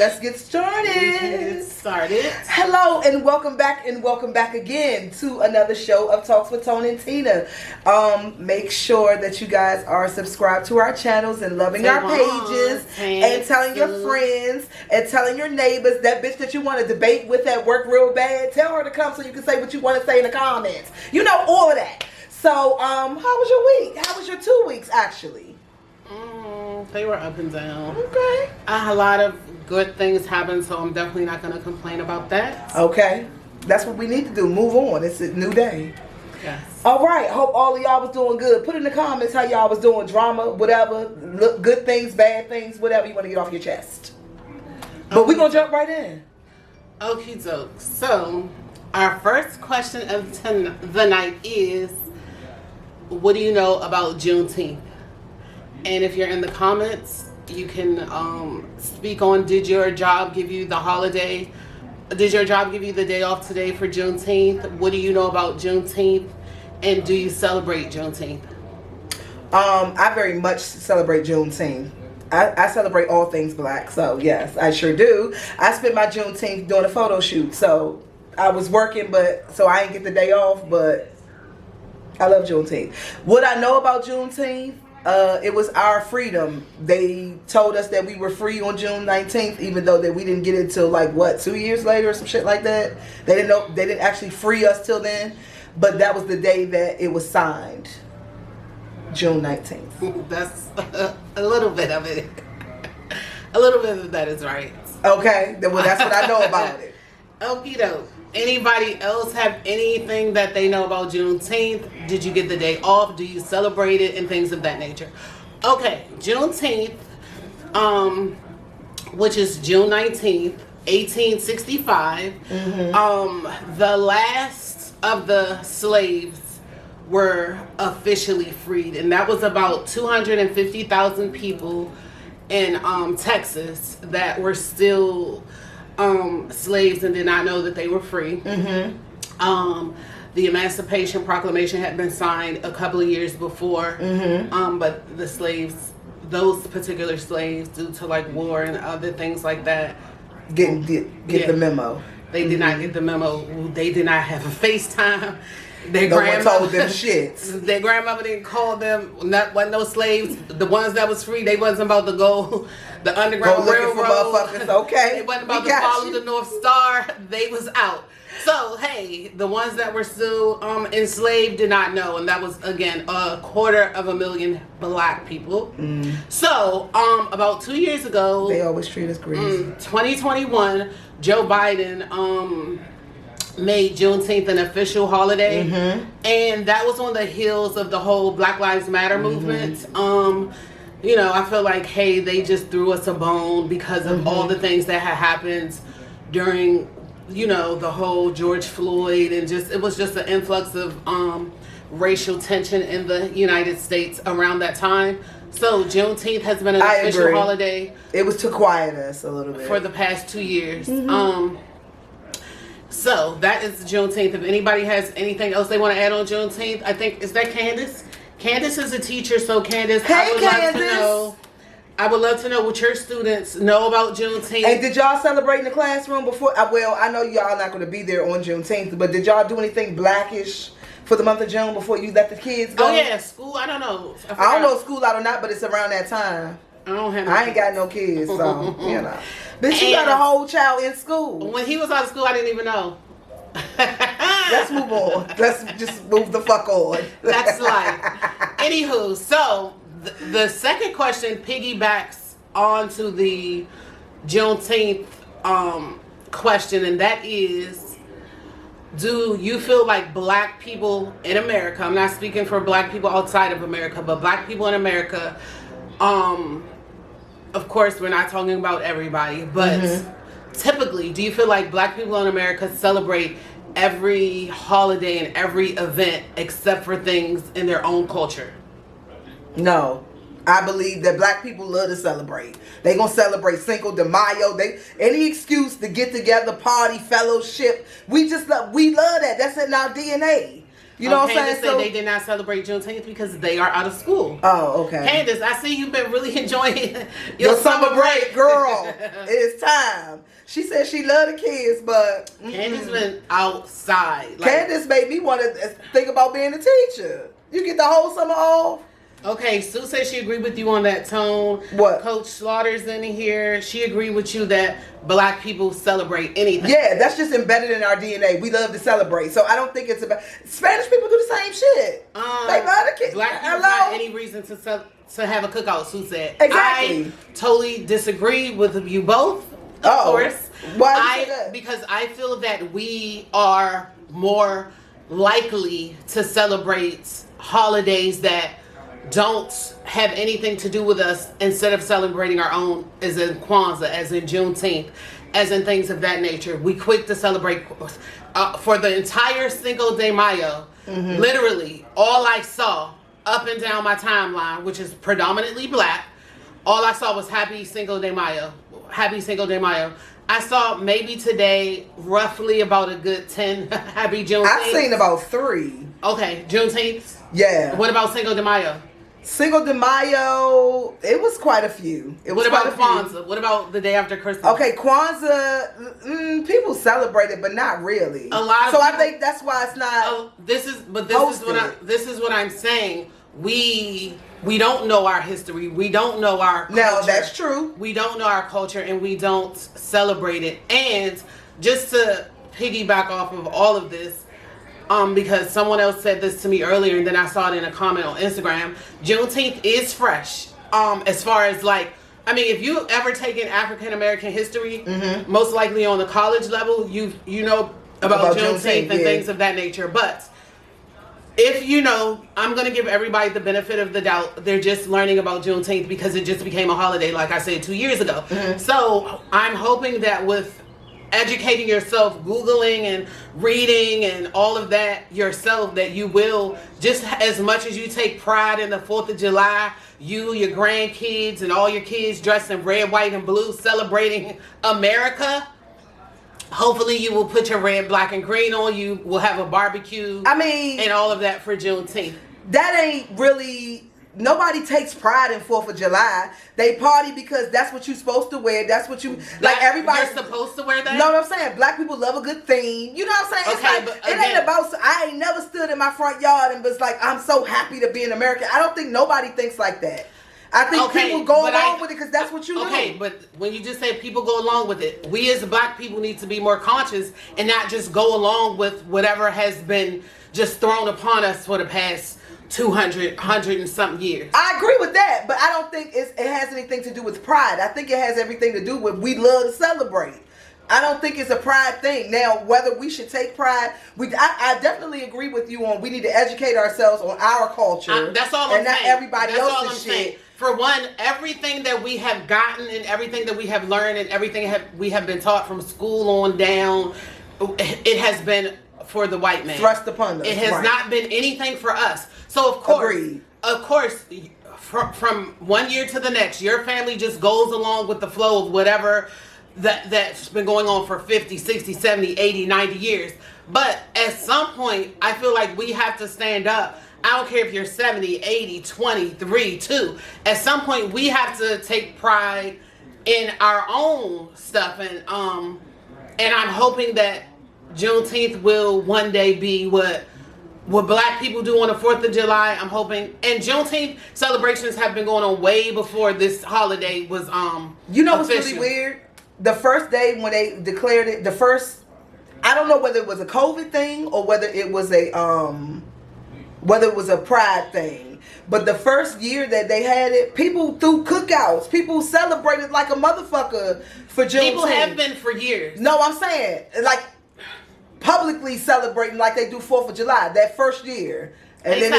let's get started. Hello and welcome back again to another show of Talks with Tone and Teena. Make sure that you guys are subscribed to our channels and loving our pages and telling your friends and telling your neighbors. That bitch that you want to debate with at work real bad, tell her to come so you can say what you want to say in the comments. You know, all of that. So, how was your week? How was your 2 weeks actually? They were up and down. Okay. A lot of good things happened, so I'm definitely not going to complain about that. Okay. That's what we need to do. Move on. It's a new day. Yes. All right. Hope all of y'all was doing good. Put in the comments how y'all was doing. Drama, whatever. Look, good things, bad things, whatever you want to get off your chest. But we're going to jump right in. Okie doke. So, our first question of the night is, what do you know about Juneteenth? And if you're in the comments, you can speak on, did your job give you the holiday? Did your job give you the day off today for Juneteenth? What do you know about Juneteenth? And do you celebrate Juneteenth? I very much celebrate Juneteenth. I celebrate all things black, so yes, I sure do. I spent my Juneteenth doing a photo shoot, so I was working, so I didn't get the day off, but I love Juneteenth. What I know about Juneteenth, it was our freedom. They told us that we were free on June 19th, even though that we didn't get it till 2 years later or some shit like that. They didn't actually free us till then, but that was the day that it was signed. June 19th. That's a little bit of it. A little bit of that is right. Okay, well that's what I know about it. Okie doke. Anybody else have anything that they know about Juneteenth? Did you get the day off? Do you celebrate it? And things of that nature. Okay, Juneteenth, which is June 19th, 1865. The last of the slaves were officially freed, and that was about 250,000 people in Texas that were still slaves and did not know that they were free. The Emancipation Proclamation had been signed a couple of years before, but the slaves, those particular slaves, due to war and other things like that, get the memo. They did not get the memo. They did not have a FaceTime. No one told them shit. Their grandmother didn't call them. Wasn't no slaves. The ones that was free, they wasn't about to go the Underground Railroad. Okay. They wasn't about to follow the North Star. They was out. So hey, the ones that were still enslaved did not know, and that was again 250,000 black people. So about 2 years ago, they always treat us greasy. 2021, Joe Biden made Juneteenth an official holiday, and that was on the heels of the whole Black Lives Matter movement. You know, I feel like, hey, they just threw us a bone because of all the things that had happened during, you know, the whole George Floyd, and it was just an influx of racial tension in the United States around that time. So Juneteenth has been an official holiday. It was to quiet us a little bit for the past 2 years. So that is Juneteenth. If anybody has anything else they want to add on Juneteenth, I think, is that Candace? Candace is a teacher, so Candace, hey, I would love to know what your students know about Juneteenth. And did y'all celebrate in the classroom before? Well, I know y'all not going to be there on Juneteenth, but did y'all do anything blackish for the month of June before you let the kids go? Oh yeah, school. I don't know. I don't know if school out or not, but it's around that time. I ain't got no kids, so you know. But you got a whole child in school. When he was out of school, I didn't even know. Let's move on. Let's just move the fuck on. That's life. Anywho, so the second question piggybacks onto the Juneteenth question, and that is, do you feel like black people in America, I'm not speaking for black people outside of America, but black people in America, of course, we're not talking about everybody, but typically, do you feel like black people in America celebrate every holiday and every event except for things in their own culture? No. I believe that black people love to celebrate. They gonna celebrate Cinco de Mayo. Any excuse to get together, party, fellowship. We love that. That's in our DNA. You know what I'm Candace saying? said So they did not celebrate Juneteenth because they are out of school. oh, okay. Candace, I see you've been really enjoying your summer break, girl. It's time. She said she love the kids, but Candace been outside. Candace made me want to think about being a teacher. You get the whole summer off. Okay, Sue said she agreed with you on that, Tone. What? Coach Slaughter's in here. She agreed with you that black people celebrate anything. Yeah, that's just embedded in our DNA. We love to celebrate. So I don't think it's about Spanish people do the same shit. They love the kids. Black people got any reason to have a cookout, Sue said. Exactly. I totally disagree with you both, of course. Why do you say that? Because I feel that we are more likely to celebrate holidays that don't have anything to do with us instead of celebrating our own, as in Kwanzaa, as in Juneteenth, as in things of that nature. We quick to celebrate for the entire Cinco de Mayo. Literally, all I saw up and down my timeline, which is predominantly black, all I saw was Happy Cinco de Mayo. Happy Cinco de Mayo. I saw maybe today roughly about a good 10 Happy Juneteenth. I've seen about 3. Okay, Juneteenth. Yeah. What about Cinco de Mayo? Cinco de Mayo, it was quite a few. What about Kwanzaa? What about the day after Christmas? Okay, Kwanzaa, people celebrate it, but not really. A lot of so people, I think that's why it's not. This is what I'm saying. We don't know our history. We don't know our culture. Now that's true. We don't know our culture, and we don't celebrate it. And just to piggyback off of all of this, because someone else said this to me earlier, and then I saw it in a comment on Instagram. Juneteenth is fresh. As far as if you ever taken African American history, most likely on the college level, you know about Juneteenth and things of that nature. But if I'm going to give everybody the benefit of the doubt. They're just learning about Juneteenth because it just became a holiday, like I said, 2 years ago. So I'm hoping that with educating yourself, Googling and reading and all of that yourself, that you will, just as much as you take pride in the 4th of July, you, your grandkids, and all your kids dressed in red, white, and blue celebrating America, hopefully you will put your red, black, and green on. You will have a barbecue. And all of that for Juneteenth. That ain't really. Nobody takes pride in 4th of July. They party because that's what you're supposed to wear. That's what you everybody. You're supposed to wear that. Know what I'm saying? Black people love a good theme. You know what I'm saying? Okay, but it ain't about. I ain't never stood in my front yard and was like, I'm so happy to be an American. I don't think nobody thinks like that. I think people go along with it because that's what you do. Okay, but when you just say people go along with it, we as black people need to be more conscious and not just go along with whatever has been just thrown upon us for the past 200 and something years. I agree with that, but I don't think it has anything to do with pride. I think it has everything to do with we love to celebrate. I don't think it's a pride thing. Now, whether we should take pride, I definitely agree with you on we need to educate ourselves on our culture. That's all I'm saying. And not everybody else's else's shit. Saying. For one, everything that we have gotten and everything that we have learned and everything we have been taught from school on down, it has been for the white man. Thrust upon us. It has not been anything for us. So of course, from one year to the next, your family just goes along with the flow of whatever that's been going on for 50, 60, 70, 80, 90 years. But at some point, I feel like we have to stand up. I don't care if you're 70, 80, 23, 2. At some point, we have to take pride in our own stuff. And I'm hoping that Juneteenth will one day be what black people do on the 4th of July. I'm hoping. And Juneteenth celebrations have been going on way before this holiday was You know what's really weird? The first day when they declared it, I don't know whether it was a COVID thing or whether it was a pride thing. But the first year that they had it, people threw cookouts. People celebrated like a motherfucker for Juneteenth. People have been for years. No, I'm saying like publicly celebrating like they do 4th of July that first year. And then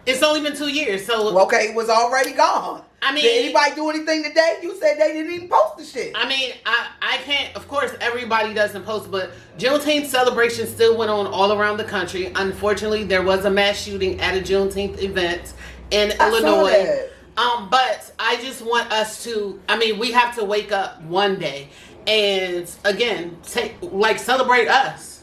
it's only been 2 years, so okay, it was already gone. I mean, did anybody do anything today? You said they didn't even post the shit. I mean, I can't. Of course, everybody doesn't post, but Juneteenth celebration still went on all around the country. Unfortunately, there was a mass shooting at a Juneteenth event in Illinois. But I just want us to. I mean, we have to wake up one day and again celebrate us.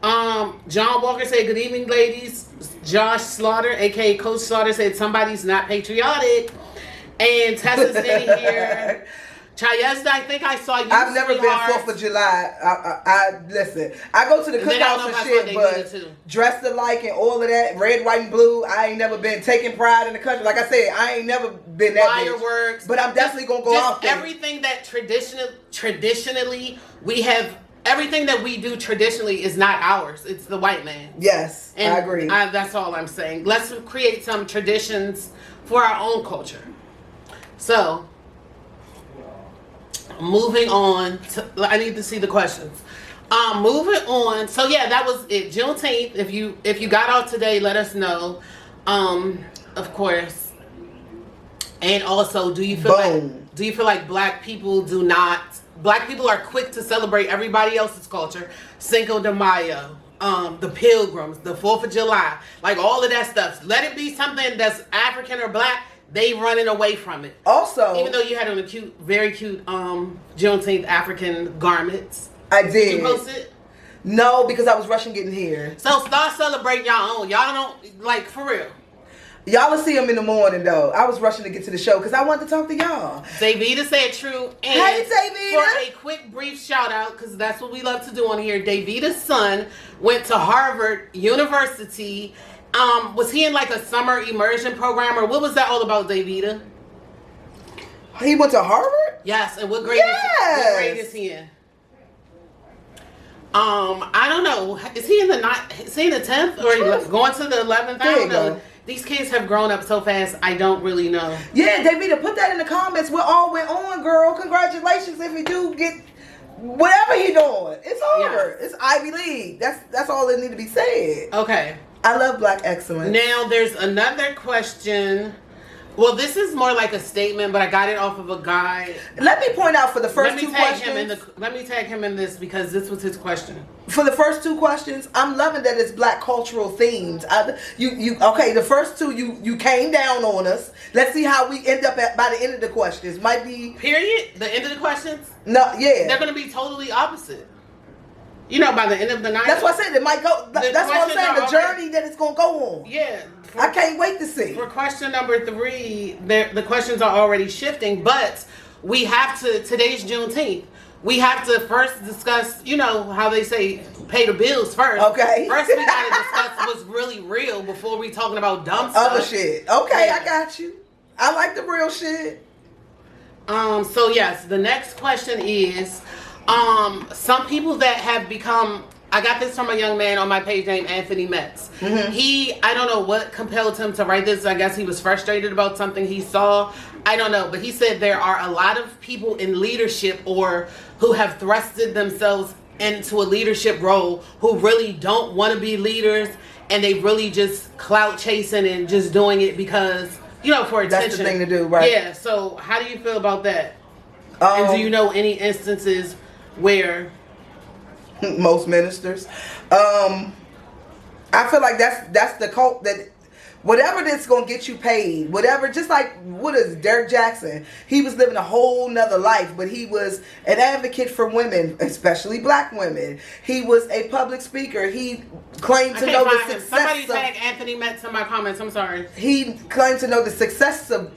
John Walker said, "Good evening, ladies." Josh Slaughter, aka Coach Slaughter, said somebody's not patriotic. And Tessa's in here. Chayesta, I think I saw you. I've never been 4th of July. I listen. I go to the cookouts and shit, but dressed alike and all of that, red, white, and blue. I ain't never been taking pride in the country. Like I said, I ain't never been that fireworks. Bitch, but I'm definitely gonna go out there. Everything that traditionally we have. Everything that we do traditionally is not ours. It's the white man. Yes, and I agree. That's all I'm saying. Let's create some traditions for our own culture. So, moving on. I need to see the questions. Moving on. So yeah, that was it. Juneteenth. If you got out today, let us know. Of course. And also, do you feel like black people do not? Black people are quick to celebrate everybody else's culture. Cinco de Mayo, the Pilgrims, the 4th of July, like all of that stuff. Let it be something that's African or black, they running away from it. Also, even though you had on a very cute Juneteenth African garments. I did. Did you post it? No, because I was rushing getting here. So start celebrating y'all own. Y'all don't, like, for real. Y'all will see them in the morning, though. I was rushing to get to the show because I wanted to talk to y'all. Davida said true. And hey, Davida. For a quick, brief shout out, because that's what we love to do on here. Davida's son went to Harvard University. Was he in like a summer immersion program, or what was that all about, Davida? He went to Harvard? Yes. And what grade is he in? I don't know. Is he in the 10th or going to the 11th? I don't know. These kids have grown up so fast, I don't really know. Yeah, Davida, put that in the comments. What all went on, girl. Congratulations if you do get whatever he doing. It's over. Yeah. It's Ivy League. That's all that need to be said. Okay. I love black excellence. Now, there's another question. Well, this is more like a statement, but I got it off of a guy. Let me point out for the first two questions. Let me tag him in this because this was his question. For the first two questions, I'm loving that it's black cultural themes. Okay, the first two you came down on us. Let's see how we end up by the end of the questions. Might be period. The end of the questions. No, yeah, they're gonna be totally opposite. You know, by the end of the night. That's what I said. It might go. That's what I'm saying. The journey that it's gonna go on. Yeah. I can't wait to see. For question number 3, the questions are already shifting, but we have to. Today's Juneteenth. We have to first discuss. You know how they say, pay the bills first. Okay. First, we gotta discuss what's really real before we talking about dumb stuff. Other shit. Okay, yeah. I got you. I like the real shit. So yes, the next question is. Some people that have become, I got this from a young man on my page named Anthony Metz. Mm-hmm. I don't know what compelled him to write this. I guess he was frustrated about something he saw. I don't know, but he said there are a lot of people in leadership or who have thrusted themselves into a leadership role who really don't want to be leaders, and they really just clout chasing and just doing it because, you know, for attention. That's the thing to do, right? Yeah, so how do you feel about that? And do you know any instances where most ministers I feel like that's the cult that whatever that's gonna get you paid, whatever, just like what is Derek Jackson, he was living a whole nother life, but he was an advocate for women, especially black women. He was a public speaker. He claimed to know the success. Somebody tag Anthony Metz in my comments. I'm sorry. He claimed to know the success of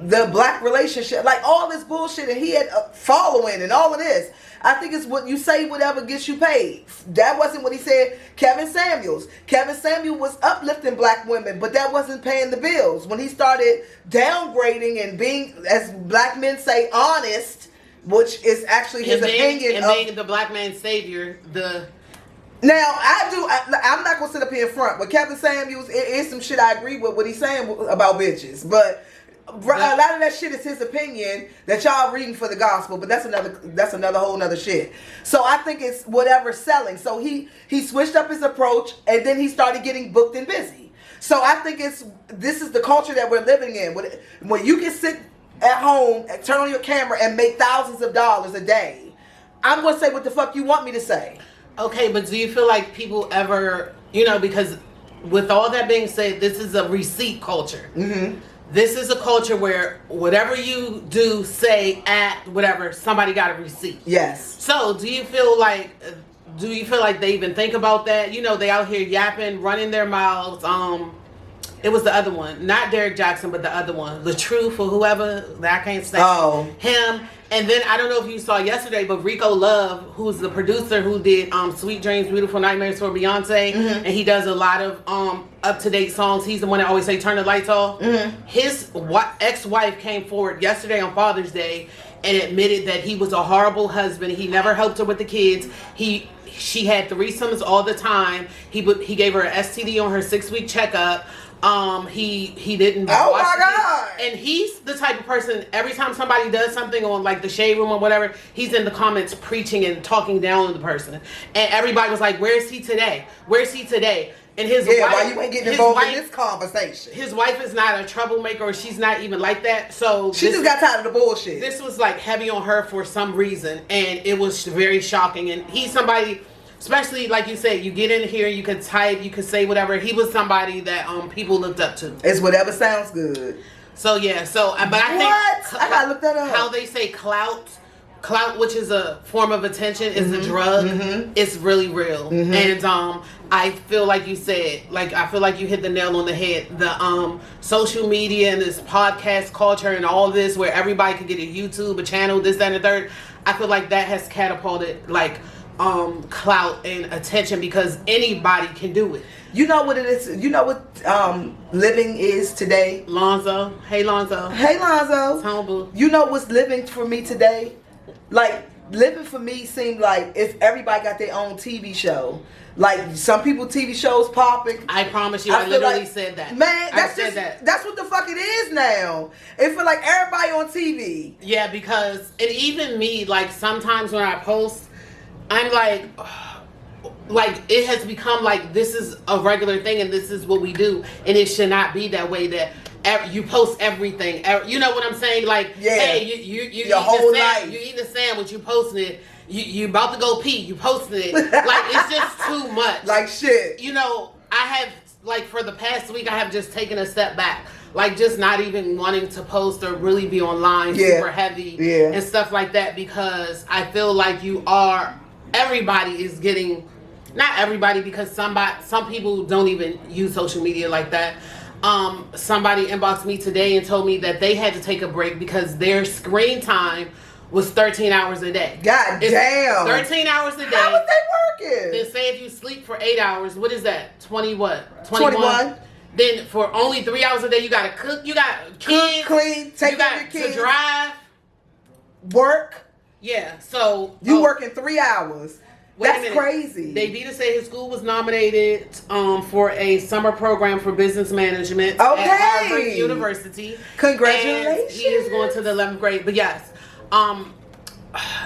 the black relationship, like all this bullshit, and he had a following and all of this. I think it's what you say, whatever gets you paid. That wasn't what he said. Kevin Samuel was uplifting black women, but that wasn't paying the bills. When he started downgrading and being, as black men say, honest, which is actually his opinion, and being the black man's savior. Now, I'm not going to sit up here in front, but Kevin Samuels, it is some shit I agree with what he's saying about bitches, but a lot of that shit is his opinion that y'all reading for the gospel, but that's another whole nother shit. So I think it's whatever's selling. So he switched up his approach, and then he started getting booked and busy. So I think this is the culture that we're living in, when you can sit at home and turn on your camera and make thousands of dollars a day. I'm going to say what the fuck you want me to say. Okay, but do you feel like people ever, because with all that being said, this is a receipt culture. Mm-hmm. This is a culture where whatever you do, say, act, whatever, somebody got a receipt. Yes. So do you feel like do you feel like they even think about that? You know, they out here yapping, running their mouths. It was the other one, not Derek Jackson, but the other one, The Truth or whoever. That I can't say. Oh, him. And then I don't know if you saw yesterday, but Rico Love, who's the producer who did Sweet Dreams, Beautiful Nightmares for Beyonce, and he does a lot of up-to-date songs. He's the one that always say "Turn the lights off." His ex-wife came forward yesterday on Father's Day and admitted that he was a horrible husband. He never helped her with the kids. She had threesomes all the time. He gave her an STD on her 6-week checkup. He didn't. Oh my God! And he's the type of person. Every time somebody does something on like the Shade Room or whatever, he's in the comments preaching and talking down on the person. And everybody was like, "Where's he today? Where's he today?" And his wife, why you ain't getting involved in this conversation? His wife is not a troublemaker, or she's not even like that. So she just got tired of the bullshit. This was like heavy on her for some reason, and it was very shocking. And he's somebody. Especially, like you said, you get in here, you can type, you can say whatever. He was somebody that people looked up to. It's whatever sounds good. So, yeah. But I think... I gotta look that up. How they say clout, which is a form of attention, is a drug. It's really real. And I feel like you said, I feel like you hit the nail on the head. The social media and this podcast culture and all this, where everybody could get a YouTube, a channel, this, that, and the third. I feel like that has catapulted, clout and attention, because anybody can do it. You know what it is? You know what living is today? Lonzo. Hey, Lonzo. Hey, Lonzo. Tone Boo. You know what's living for me today? Like, living for me seemed like if everybody got their own TV show. Like, some people TV shows popping. I promise you, I literally said that. Man, that's what the fuck it is now. It feel like everybody on TV. Yeah, because, and even me, sometimes when I post, I'm like it has become like this is a regular thing and this is what we do, and it should not be that way. That you post everything. You know what I'm saying? Hey, you your whole life. You eating a sandwich, you posting it. You about to go pee, you posting it. It's just too much. Like shit. You know, I have for the past week, I have just taken a step back. Just not even wanting to post or really be online super heavy and stuff like that, because I feel like everybody is getting, not everybody, because some people don't even use social media like that. Somebody inboxed me today and told me that they had to take a break because their screen time was 13 hours a day. God damn. 13 hours a day. How was they working? Then say if you sleep for 8 hours, what is that? 20 what? 21. Then for only 3 hours a day, you got to cook, you got kids, clean, take care of your kids, to drive, work. Yeah, so you working 3 hours. That's crazy. Davida said his school was nominated for a summer program for business management at Harvard University. Congratulations. And he is going to the 11th grade. But yes,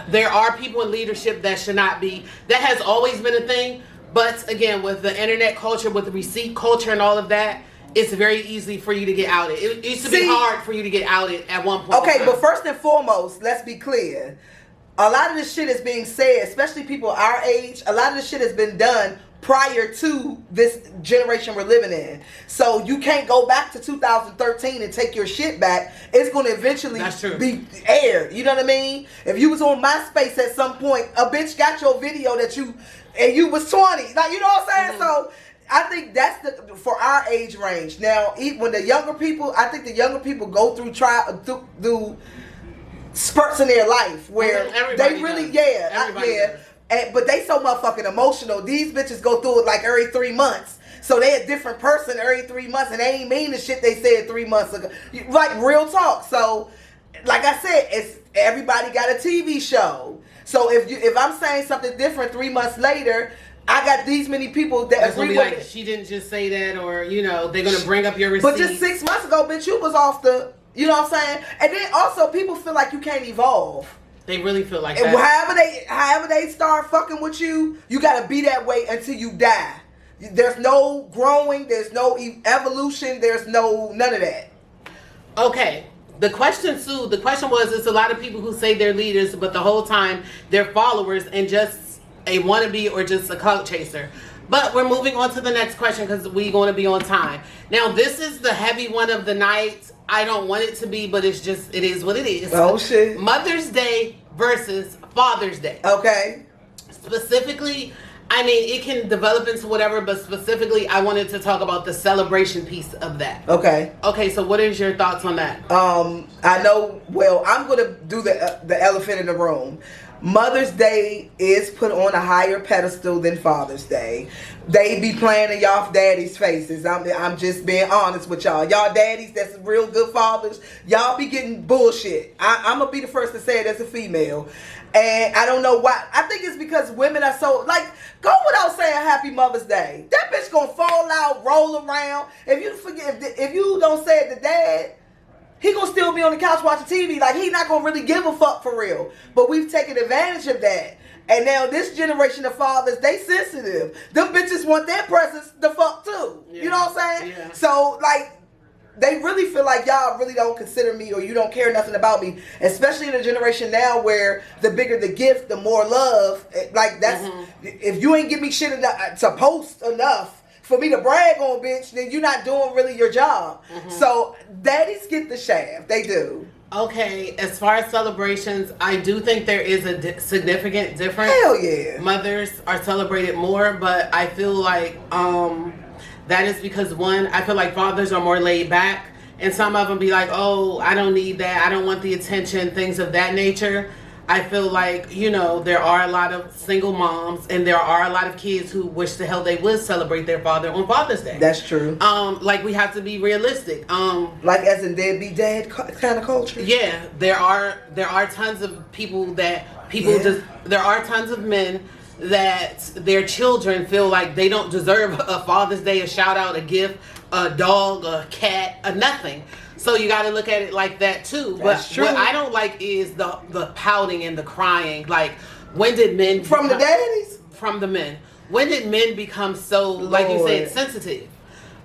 there are people in leadership that should not be. That has always been a thing. But again, with the internet culture, with the receipt culture and all of that, it's very easy for you to get outed. It used to be hard for you to get outed at one point. Okay, but first and foremost, let's be clear. A lot of this shit is being said, especially people our age. A lot of this shit has been done prior to this generation we're living in. So you can't go back to 2013 and take your shit back. It's going to eventually be aired. You know what I mean? If you was on MySpace at some point, a bitch got your video and you was 20. Like, you know what I'm saying? So I think that's for our age range. Now, when the younger people, I think the younger people go through spurts in their life where they really but they so motherfucking emotional. These bitches go through it like every 3 months, so they a different person every 3 months, and they ain't mean the shit they said 3 months ago. Like, real talk. So like I said, it's everybody got a TV show. So if I'm saying something different 3 months later, I got these many people that agree with it. She didn't just say that, or they're gonna bring up your receipt. But just 6 months ago, bitch, you was off the. You know what I'm saying? And then also people feel like you can't evolve. They really feel like and that. However they start fucking with you, you gotta be that way until you die. There's no growing, there's no evolution, there's none of that. Okay. The question was, it's a lot of people who say they're leaders, but the whole time they're followers and just a wannabe or just a clout chaser. But we're moving on to the next question because we're going to be on time. Now, this is the heavy one of the night. I don't want it to be, but it is what it is. Oh, shit. Mother's Day versus Father's Day. Okay. specifically, I mean, it can develop into whatever, but specifically, I wanted to talk about the celebration piece of that. Okay. Okay, so what is your thoughts on that? I know. Well, I'm gonna do the elephant in the room. Mother's Day is put on a higher pedestal than Father's Day. They be playing in y'all daddies' faces. I'm just being honest with y'all. Y'all daddies that's real good fathers, y'all be getting bullshit. I'm gonna be the first to say it as a female. And I don't know why. I think it's because women are so, like, go without saying Happy Mother's Day. That bitch gonna fall out, roll around. If you don't say it to dad, he gonna still be on the couch watching TV. Like, he not gonna really give a fuck for real. But we've taken advantage of that. And now this generation of fathers, they sensitive. Them bitches want their presents to fuck too. Yeah. You know what I'm saying? Yeah. So, like, they really feel like y'all really don't consider me, or you don't care nothing about me. Especially in a generation now where the bigger the gift, the more love. Like, that's, if you ain't give me shit to post enough for me to brag on, bitch, then you're not doing really your job. So daddies get the shaft. They do. Okay, as far as celebrations, I do think there is a significant difference. Hell yeah. Mothers are celebrated more, but I feel like that is because, one, I feel like fathers are more laid back, and some of them be like, oh, I don't need that, I don't want the attention, things of that nature. I feel like, you know, there are a lot of single moms, and there are a lot of kids who wish the hell they would celebrate their father on Father's Day. That's true. Like, we have to be realistic. Like, as in deadbeat dad kind of culture. Yeah, there are tons of people that there are tons of men that their children feel like they don't deserve a Father's Day, a shout out, a gift, a dog, a cat, a nothing. So you got to look at it like that too. That's true. What I don't like is the pouting and the crying. Like, when did men from the daddies? From the men. When did men become so, like you said, sensitive?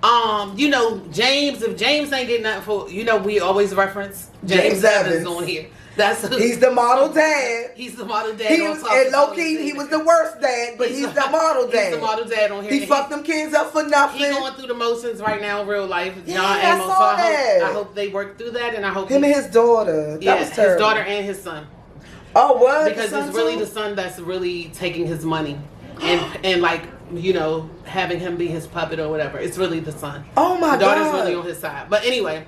You know, if James ain't getting nothing for, you know, we always reference James Evans on here. He's the model dad. He's the model dad. And low key, he was the worst dad, but he's the model dad. He's the model dad on here. He fucked them kids up for nothing. He's going through the motions right now in real life. Yeah, I saw that. I hope they work through that, and I hope him and his daughter. That was terrible. His daughter and his son. Oh, what? Because it's really the son that's really taking his money and like, you know, having him be his puppet or whatever. It's really the son. Oh my God. The daughter's really on his side. But anyway,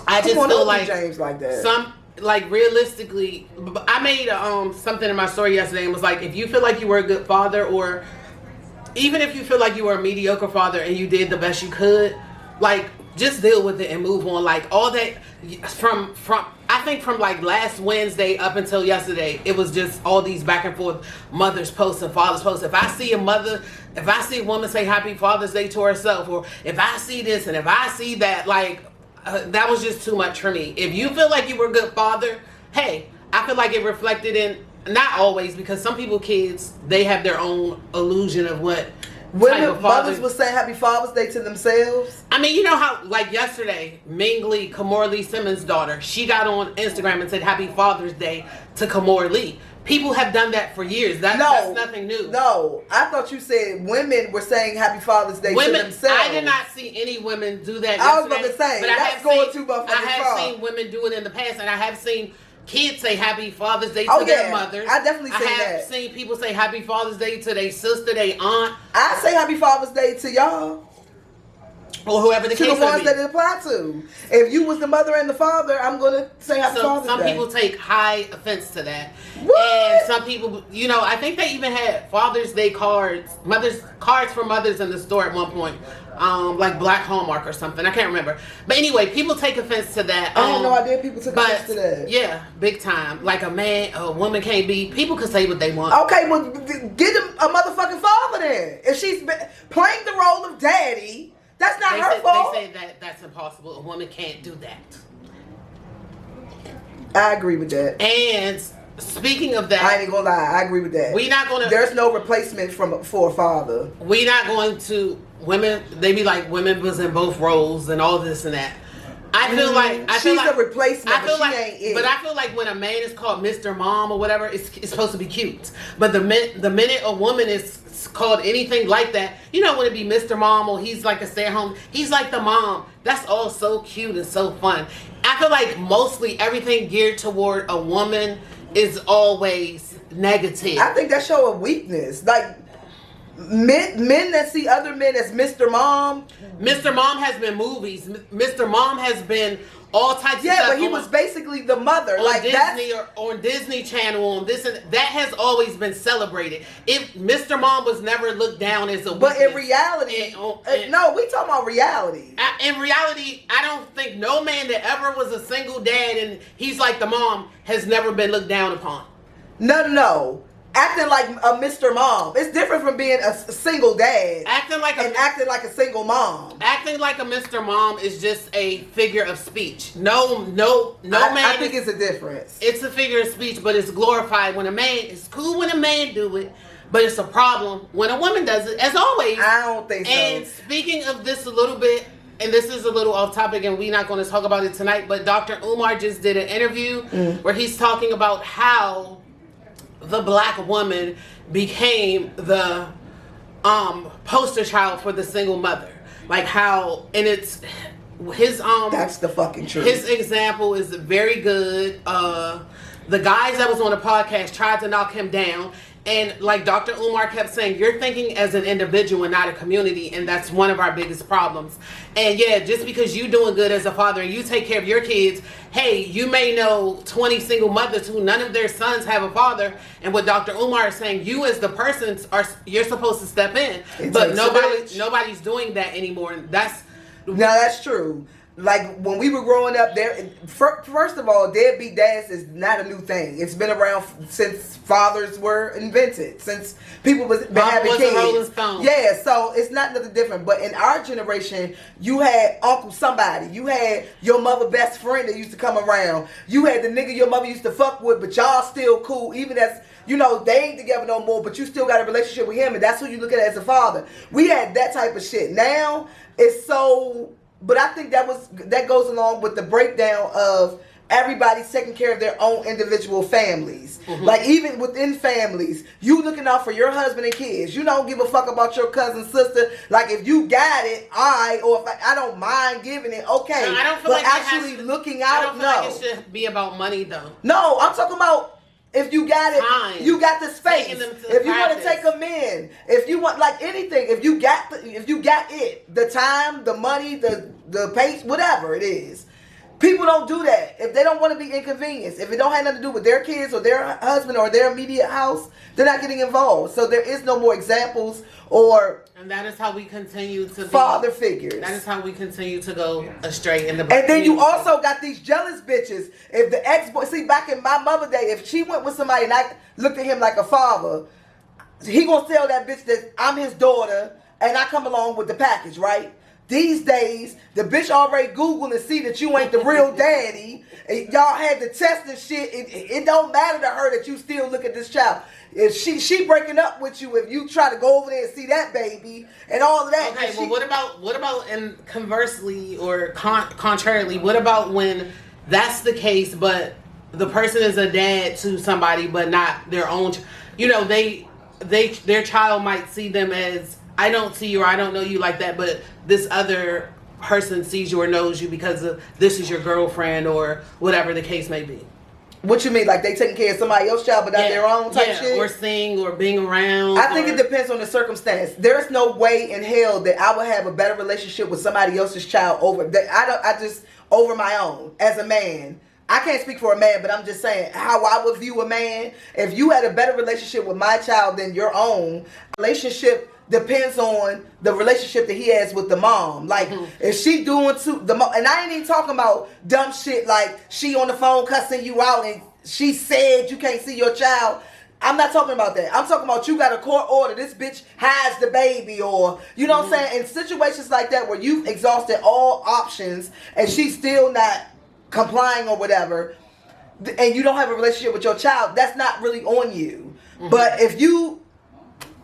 I just feel like James like that. Like, realistically, I made something in my story yesterday and was like, if you feel like you were a good father, or even if you feel like you were a mediocre father and you did the best you could, like, just deal with it and move on. Like, all that from I think from like last Wednesday up until yesterday, it was just all these back and forth mothers posts and fathers posts. If I see a woman say Happy Father's Day to herself, or if I see this and if I see that, like, that was just too much for me. If you feel like you were a good father, hey, I feel like it reflected in, not always, because some people, kids, they have their own illusion of what women, mothers would say Happy Father's Day to themselves. I mean, you know how, like yesterday, Ming Lee, Kamora Lee Simmons' daughter, she got on Instagram and said Happy Father's Day to Kamora Lee. People have done that for years. That's nothing new. No, I thought you said women were saying Happy Father's Day to themselves. I did not see any women do that yesterday. I was about to say, but that's going too much. I have seen women do it in the past, and I have seen kids say Happy Father's Day to their mothers. I definitely say that. I have seen people say Happy Father's Day to their sister, their aunt. I say Happy Father's Day to y'all. Or whoever the case may be. To the ones that it apply to. If you was the mother and the father, I'm going to say Happy Father's Day. Some people take high offense to that. What? And some people, you know, I think they even had Father's Day cards for mothers in the store at one point. Like Black Hallmark or something. I can't remember. But anyway, people take offense to that. I had no idea people took offense to that. Yeah, big time. Like a woman can't be, people can say what they want. Okay, well, get a motherfucking father then. If she's playing the role of daddy, that's not her fault. They say that that's impossible. A woman can't do that. I agree with that. And speaking of that, I ain't gonna lie, I agree with that. There's no replacement for a father. We not going to women. They be like women was in both roles and all this and that. I feel like she's a replacement. I feel like when a man is called Mr. Mom or whatever, it's supposed to be cute. But the minute a woman is called anything like that, you know, when it be Mr. Mom or he's like a stay-at-home, he's like the mom. That's all so cute and so fun. I feel like mostly everything geared toward a woman is always negative. I think that show a weakness. Like men that see other men as Mr. Mom. Mr. Mom has been movies. Mr. Mom has been all types of stuff. Yeah, but he was basically the mother. On like Disney or on Disney Channel, on this and that has always been celebrated. If Mr. Mom was never looked down as a but weakness. in reality, no, we talking about reality. In reality, I don't think no man that ever was a single dad and he's like the mom has never been looked down upon. No. Acting like a Mr. Mom. It's different from being a single dad. Acting like a single mom. Acting like a Mr. Mom is just a figure of speech. No man. I think it's a difference. It's a figure of speech, but it's glorified when a man. It's cool when a man do it, but it's a problem when a woman does it. As always. I don't think so. And speaking of this a little bit, and this is a little off topic, and we're not going to talk about it tonight, but Dr. Umar just did an interview where he's talking about how the black woman became the poster child for the single mother. Like how, and it's his that's the fucking truth. His example is very good. The guys that was on the podcast tried to knock him down, and like Dr. Umar kept saying, you're thinking as an individual and not a community, and that's one of our biggest problems. And yeah, just because you doing good as a father and you take care of your kids, hey, you may know 20 single mothers who none of their sons have a father, and what Dr. Umar is saying, you as the person you're supposed to step in, but nobody's doing that anymore. And that's true. Like when we were growing up, first of all, deadbeat dads is not a new thing. It's been around since fathers were invented, since people been having kids. Yeah, so it's not nothing different. But in our generation, you had Uncle Somebody, you had your mother best friend that used to come around, you had the nigga your mother used to fuck with, but y'all still cool, even as they ain't together no more, but you still got a relationship with him, and that's who you look at as a father. We had that type of shit. Now it's so. But I think that goes along with the breakdown of everybody's taking care of their own individual families. Mm-hmm. Like even within families, you looking out for your husband and kids. You don't give a fuck about your cousin, sister. Like if you got it, or if I don't mind giving it, okay. No, I don't feel but like actually looking out, I don't feel like it should be about money though. No, I'm talking about. If you got it, time. You got the space. If you want to take them in, if you want like anything, if you got it, the time, the money, the pace, whatever it is. People don't do that. If they don't want to be inconvenienced, if it don't have nothing to do with their kids or their husband or their immediate house, they're not getting involved. So there is no more examples and that is how we continue to father figures. That is how we continue to go astray in the And then you also got these jealous bitches. If the ex-boy, see back in my mother day, if she went with somebody and I looked at him like a father, he gonna tell that bitch that I'm his daughter and I come along with the package, right? These days, the bitch already Googled and see that you ain't the real daddy. Y'all had to test and shit. It don't matter to her that you still look at this child. If she breaking up with you, if you try to go over there and see that baby and all of that. Okay, well, what about and conversely or contrarily, what about when that's the case, but the person is a dad to somebody, but not their own? Their child might see them as, I don't see you or I don't know you like that, but this other person sees you or knows you because of this is your girlfriend or whatever the case may be. What you mean? Like they taking care of somebody else's child but not their own type shit? Or seeing or being around. I think it depends on the circumstance. There's no way in hell that I would have a better relationship with somebody else's child over my own as a man. I can't speak for a man, but I'm just saying how I would view a man. If you had a better relationship with my child than your own, relationship depends on the relationship that he has with the mom. Like, if she doing the mom, and I ain't even talking about dumb shit like she on the phone cussing you out and she said you can't see your child. I'm not talking about that. I'm talking about you got a court order. This bitch has the baby, or you know what I'm saying? In situations like that where you've exhausted all options and she's still not complying or whatever, and you don't have a relationship with your child, that's not really on you. Mm-hmm. But if you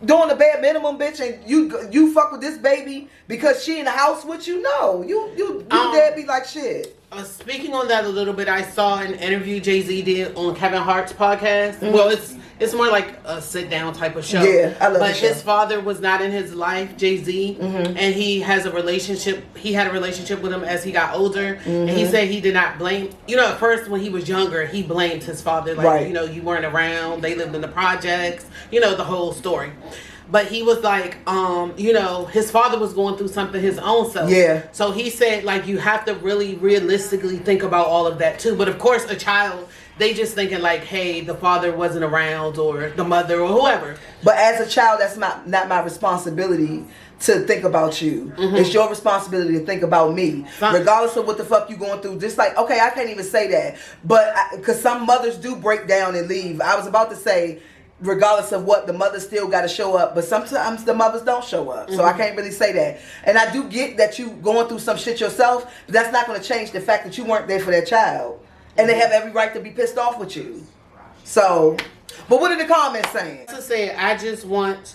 doing the bare minimum, bitch, and you fuck with this baby because she in the house with you, no, you deadbeat like shit. Speaking on that a little bit, I saw an interview Jay-Z did on Kevin Hart's podcast. Mm-hmm. Well, It's more like a sit down type of show. Yeah, I love But the show. his father was not in his life, Jay-Z, and he has a relationship. He had a relationship with him as he got older, and he said he did not blame. You know, at first when he was younger, he blamed his father, like, Right. you know, you weren't around. They lived in the projects. You know, the whole story. But he was like, you know, his father was going through something his own self. Yeah. So he said, like, you have to really realistically think about all of that too. But of course, a child, they just thinking like, hey, the father wasn't around, or the mother, or whoever. But as a child, that's not my responsibility to think about you. It's your responsibility to think about me, regardless of what the fuck you going through. Just like, okay, I can't even say that, but because some mothers do break down and leave. I was about to say, regardless of what, the mothers still got to show up, but sometimes the mothers don't show up, so I can't really say that. And I do get that you going through some shit yourself, but that's not going to change the fact that you weren't there for that child, and they have every right to be pissed off with you. So, but what are the comments saying? To say, I just want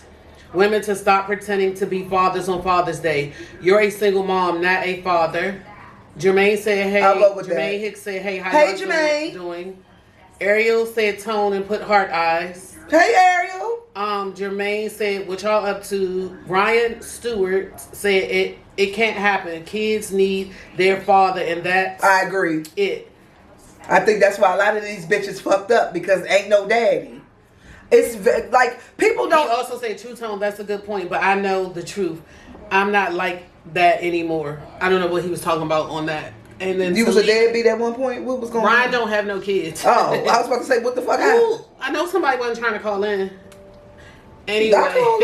women to stop pretending to be fathers on Father's Day. You're a single mom, not a father. Jermaine said, hey. I'll go with that. Jermaine Hicks said, hey, how Hey, y'all Jermaine. doing? Ariel said tone and put heart eyes. Hey, Ariel. Jermaine said, what y'all up to? Ryan Stewart said, it can't happen. Kids need their father, and that's I agree. it. I think that's why a lot of these bitches fucked up, because ain't no daddy. It's like, people He don't. also said, true tone, that's a good point, but I know the truth. I'm not like that anymore. I don't know what he was talking about on that. And then You was a deadbeat at one point? What was going Ryan on? don't have no kids. Oh, I was about to say, what the fuck happened? Ooh, I know somebody wasn't trying to call in. Anyway, I called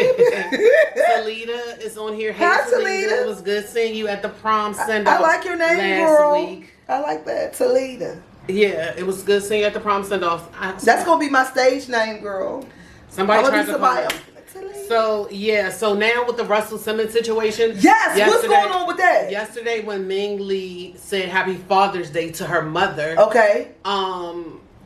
Talita is on here. Hey, Hi, Talita. Talita. It was good seeing you at the prom send I off like your name, last girl. week. I like that. Talita. Yeah, it was good seeing you at the prom send off. That's going to be my stage name, girl. Somebody I'm tried going to call in. Talita. So yeah, so now with the Russell Simmons situation. Yes, what's going on with that? Yesterday when Ming Lee said Happy Father's Day to her mother. Okay.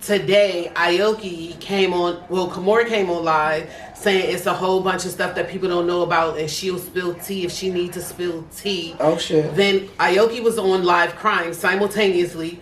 Today Aoki came on, well, Kimura came on live saying it's a whole bunch of stuff that people don't know about, and she'll spill tea if she needs to spill tea. Oh shit. Then Aoki was on live crying simultaneously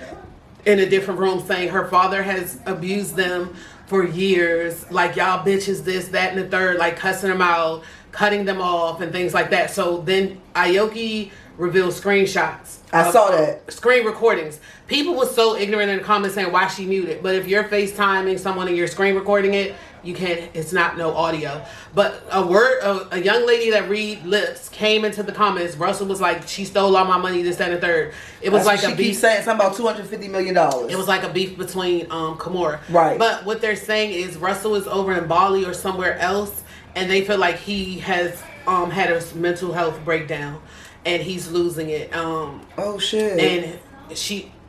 in a different room, saying her father has abused them for years, like, y'all bitches this, that, and the third, like cussing them out, cutting them off, and things like that. So then Aoki revealed screenshots. I saw that. Screen recordings. People were so ignorant in the comments saying why she muted. But if you're FaceTiming someone and you're screen recording it, you can't, it's not no audio. But a young lady that read lips came into the comments. Russell was like, she stole all my money, this, that, and the third. It was That's like what a she beef. keeps saying something about $250 million. It was like a beef between Kimura. Right. But what they're saying is Russell is over in Bali or somewhere else, and they feel like he has had a mental health breakdown, and he's losing it. Oh shit. And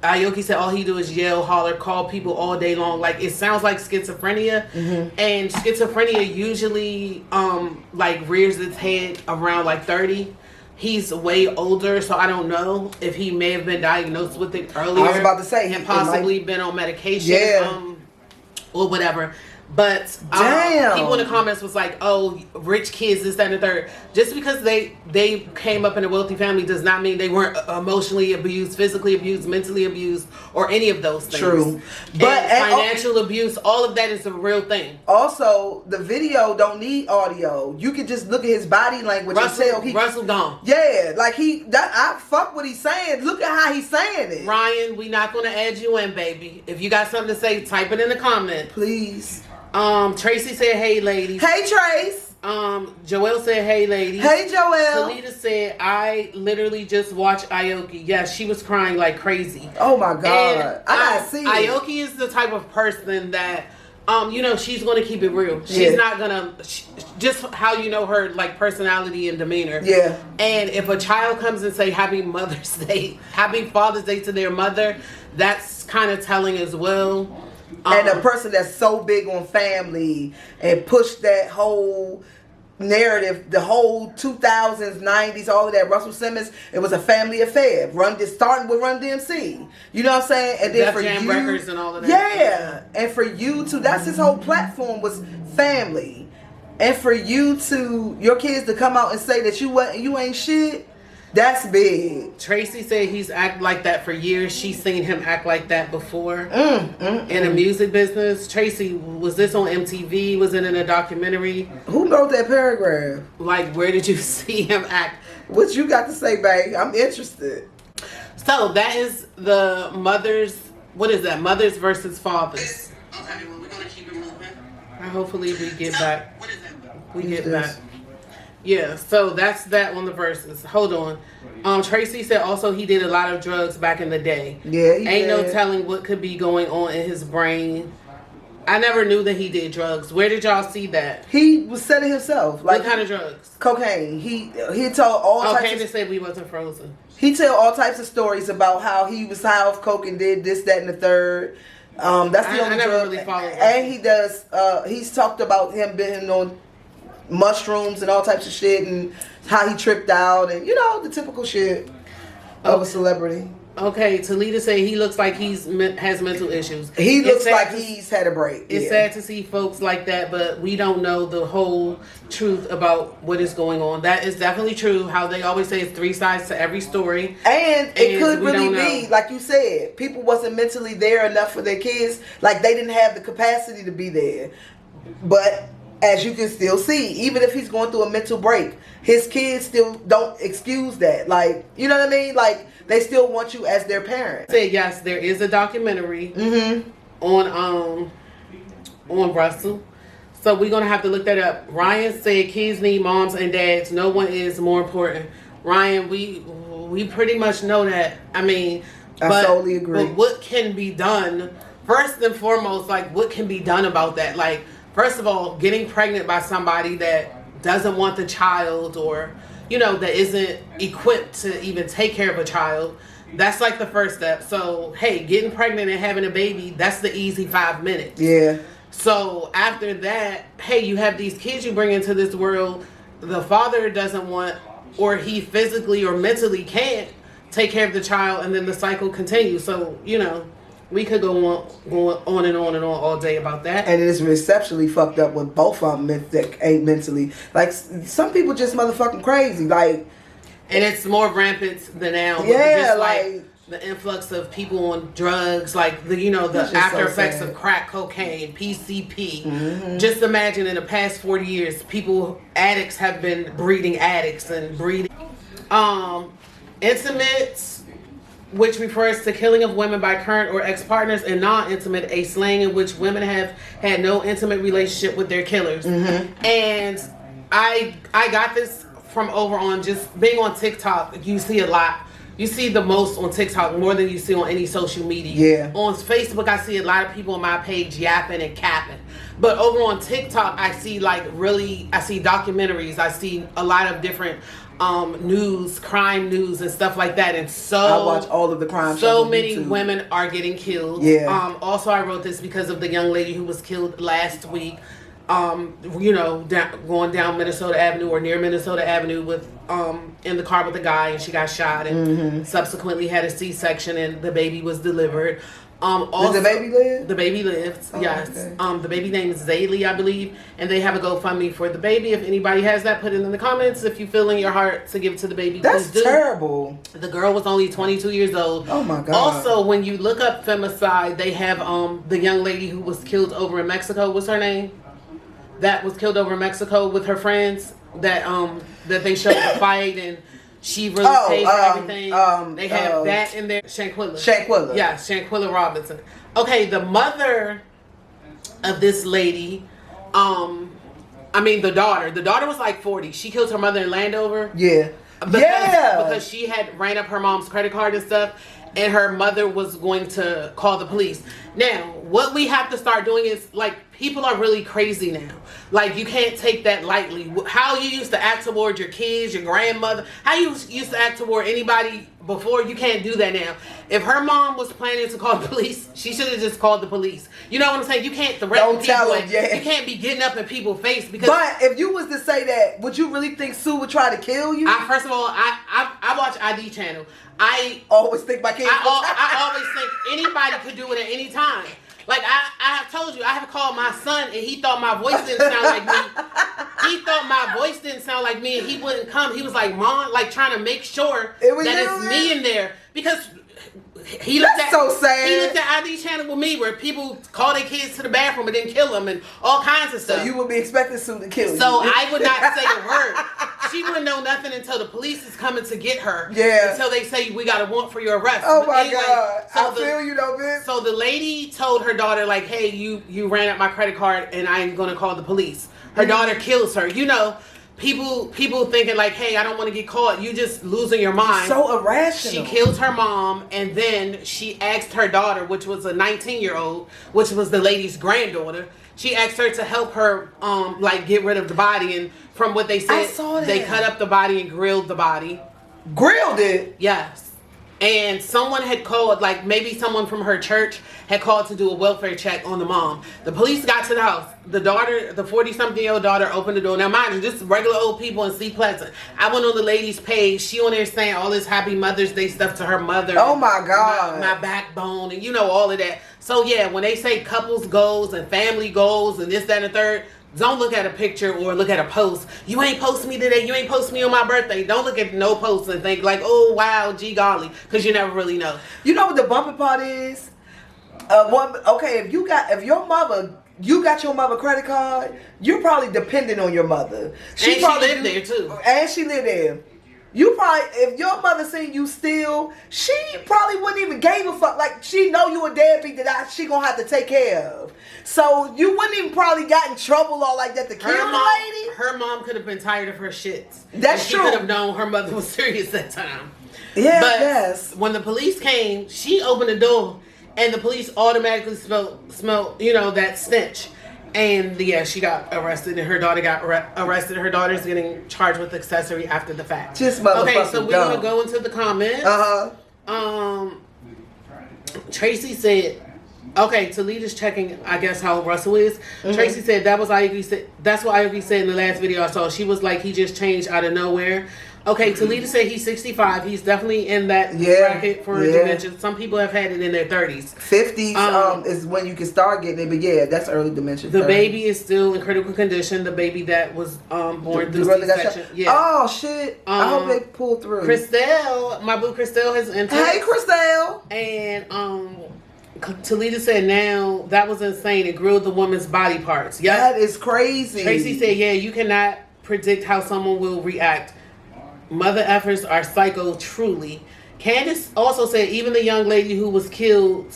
Aoki said all he do is yell, holler, call people all day long. Like, it sounds like schizophrenia. And schizophrenia usually like rears its head around like 30. He's way older, so I don't know if he may have been diagnosed with it earlier. I was about to say, and possibly been on medication. Yeah. Or whatever. But Damn. people in the comments was like, oh, rich kids, this, that, and the third. Just because they came up in a wealthy family does not mean they weren't emotionally abused, physically abused, mentally abused, or any of those things. True. But financial abuse, all of that is a real thing. Also, the video don't need audio. You can just look at his body language and tell Russell gone. Yeah, like I fuck what he's saying. Look at how he's saying it. Ryan, we not gonna add you in, baby. If you got something to say, type it in the comment. Please. Tracy said, hey, ladies. Hey, Trace. Joelle said, hey, ladies. Hey, Joelle. Talita said, I literally just watched Aoki. Yes, she was crying like crazy. Oh, my God. And I gotta see it. Aoki is the type of person that, she's going to keep it real. She's not going to, just how you know her, like, personality and demeanor. Yeah. And if a child comes and say Happy Mother's Day, Happy Father's Day to their mother, that's kind of telling as well. And a person that's so big on family and push that whole narrative, the whole 2000s, 90s, all of that. Russell Simmons, it was a family affair. Starting with Run DMC. You know what I'm saying? And then Def Jam Records and all of that. Yeah. And for you to, that's his whole platform was family. And for your kids to come out and say that you ain't shit. That's big. Tracy said he's acted like that for years. She's seen him act like that before in a music business. Tracy, was this on MTV? Was it in a documentary? Who wrote that paragraph? Like, where did you see him act? What you got to say, babe? I'm interested. So that is the mothers. What is that? Mothers versus fathers. Okay, well, we're gonna keep it moving. Hopefully we get back. What is that? We get back. Yeah, so that's that on the verses. Hold on. Tracy said also he did a lot of drugs back in the day. Yeah, he Ain't no did. telling what could be going on in his brain. I never knew that he did drugs. Where did y'all see that? He was selling himself. Like, what kind of drugs? Cocaine. He told all types. Candace said we wasn't frozen. He tell all types of stories about how he was high off coke and did this, that, and the third. That's the only I never drug. really followed. And he does. He's talked about him being on mushrooms and all types of shit, and how he tripped out, and the typical shit of a celebrity. Okay, Talita said he looks like has mental issues. He looks like he's had a break. It's sad to see folks like that, but we don't know the whole truth about what is going on. That is definitely true. How they always say it's 3 sides to every story. And it could really be, know. like you said, people wasn't mentally there enough for their kids. Like, they didn't have the capacity to be there. But as you can still see, even if he's going through a mental break, his kids still don't excuse that. Like, you know what I mean? Like, they still want you as their parent. Say yes, there is a documentary on Russell. So we're gonna have to look that up. Ryan said kids need moms and dads. No one is more important. Ryan, we pretty much know that. I mean, I totally agree. But what can be done? First and foremost, like, what can be done about that? Like, first of all, getting pregnant by somebody that doesn't want the child, or that isn't equipped to even take care of a child, that's like the first step. So, hey, getting pregnant and having a baby, that's the easy 5 minutes. Yeah. So after that, hey, you have these kids you bring into this world, the father doesn't want, or he physically or mentally can't take care of the child, and then the cycle continues. So, we could go on and on and on all day about that. And it is exceptionally fucked up with both of them that ain't mentally. Like, some people just motherfucking crazy. Like, and it's more rampant than now. Yeah, just like the influx of people on drugs, like the after effects of crack cocaine, PCP. Mm-hmm. Just imagine in the past 40 years, addicts have been breeding addicts and breeding. Intimate, which refers to killing of women by current or ex-partners, and non-intimate, a slang in which women have had no intimate relationship with their killers. Mm-hmm. And I got this from over on just being on TikTok. You see a lot. You see the most on TikTok, more than you see on any social media. Yeah. On Facebook, I see a lot of people on my page yapping and capping. But over on TikTok, I see documentaries. I see a lot of different news, crime news and stuff like that. And so I watch all of the crime shows. So many women are getting killed. Yeah. Also, I wrote this because of the young lady who was killed last week. Going down Minnesota Avenue or near Minnesota Avenue with in the car with the guy, and she got shot and subsequently had a C-section, and the baby was delivered. Also, did the baby live? The baby lives, yes. Okay. The baby name is Zaylee, I believe, and they have a GoFundMe for the baby. If anybody has that, put it in the comments. If you feel in your heart to give it to the baby, that's please do. terrible. The girl was only 22 years old. Oh my God. Also, when you look up femicide, they have the young lady who was killed over in Mexico. What's her name? That was killed over in Mexico with her friends. That they showed the fight, and she really paid for everything. They have that in there. Shanquilla. Yeah, Shanquilla Robinson. Okay, the mother of this lady, the daughter. The daughter was like 40. She killed her mother in Landover. Yeah. Because she had ran up her mom's credit card and stuff, and her mother was going to call the police. Now, what we have to start doing is, like, people are really crazy now. Like, you can't take that lightly. How you used to act toward your kids, your grandmother, how you used to act toward anybody before, you can't do that now. If her mom was planning to call the police, she should have just called the police. You know what I'm saying? You can't threaten people. You can't be getting up in people's face because. But if you was to say that, would you really think Sue would try to kill you? First of all, I watch ID channel. I always think my kids. I always think anybody could do it at any time. Like I have told you, I have called my son and he thought my voice didn't sound like me. he thought my voice didn't sound like me and he wouldn't come. He was like, Mom, like trying to make sure that it's me in there. Because he looked at so sad. He looked at ID channel with me where people call their kids to the bathroom and then kill them and all kinds of stuff. So you would be expecting Sue to kill you. So I would not say a word. She wouldn't know nothing until the police is coming to get her. Yeah. Until they say we got a warrant for your arrest. Oh but my anyway, God. So I feel you though, bitch. So the lady told her daughter, like, hey, you ran up my credit card and I'm gonna call the police. Her daughter kills her. You know, people thinking like, hey, I don't want to get caught. You just losing your mind. So irrational. She killed her mom and then she asked her daughter, which was a 19-year-old, which was the lady's granddaughter. She asked her to help her like get rid of the body, and from what they said, I saw that. they cut up the body and grilled the body. Grilled it? Yes. And someone had called, like maybe someone from her church had called to do a welfare check on the mom. The police got to the house. The daughter, the 40-something-year-old daughter, opened the door. Now mind you, this is regular old people in Sea Pleasant. I went on the lady's page. She on there saying all this happy Mother's Day stuff to her mother. Oh my God. My backbone and you know all of that. So yeah, when they say couples goals and family goals and this, that, and the third, don't look at a picture or look at a post. You ain't post me today. You ain't post me on my birthday. Don't look at no posts and think like, oh, wow, gee golly. Because you never really know. You know what the bumping part is? If you got your mother credit card, you're probably dependent on your mother. She lived there too. And she lived there. You probably, if your mother seen you steal, she probably wouldn't even gave a fuck. Like, she know you a deadbeat that she gonna have to take care of. So you wouldn't even probably got in trouble all like that to kill the lady. Her mom could have been tired of her shits. That's true. She could have known her mother was serious that time. Yeah, but yes. When the police came, she opened the door, and the police automatically smelled, you know, that stench. And yeah, she got arrested, and her daughter got arrested. Her daughter's getting charged with accessory after the fact. Just motherfucking Okay, so we're gonna go into the comments. Tracy said, okay, Talita's checking, I guess, how Russell is. Mm-hmm. Tracy said that's what Ivy said in the last video I saw. She was like, he just changed out of nowhere. Okay, Talita said he's 65. He's definitely in that bracket for dementia. Some people have had it in their 30s. 50s is when you can start getting it, but yeah, that's early dementia. The baby is still in critical condition. The baby that was born through C-section. Yeah. Oh shit! I hope they pull through. Christelle, my boo Christelle has entered. Hey Christelle. And Talita said now that was insane. It grilled the woman's body parts. Yeah, that is crazy. Tracy said, yeah, you cannot predict how someone will react. Mother effers are psycho, truly. Candace also said even the young lady who was killed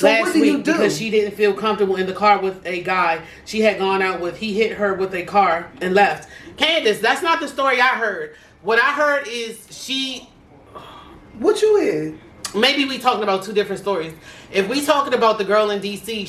last week because she didn't feel comfortable in the car with a guy she had gone out with. He hit her with a car and left. Candace, that's not the story I heard. What I heard is she... What you in? Maybe we talking about two different stories. If we talking about the girl in DC,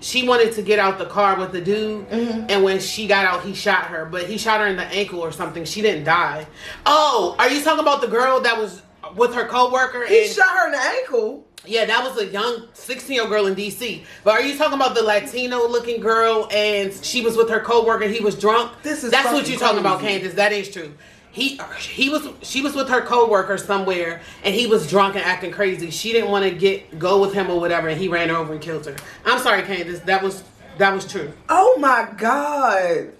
she wanted to get out the car with the dude, and when she got out, he shot her. But he shot her in the ankle or something. She didn't die. Oh, are you talking about the girl that was with her coworker? He shot her in the ankle. Yeah, that was a young 16-year-old girl in DC. But are you talking about the Latino-looking girl and she was with her coworker? He was drunk. That's what you're talking about, Candace. That is true. She was with her coworker somewhere, and he was drunk and acting crazy. She didn't want to go with him or whatever, and he ran her over and killed her. I'm sorry, Candace. That was true. Oh my God.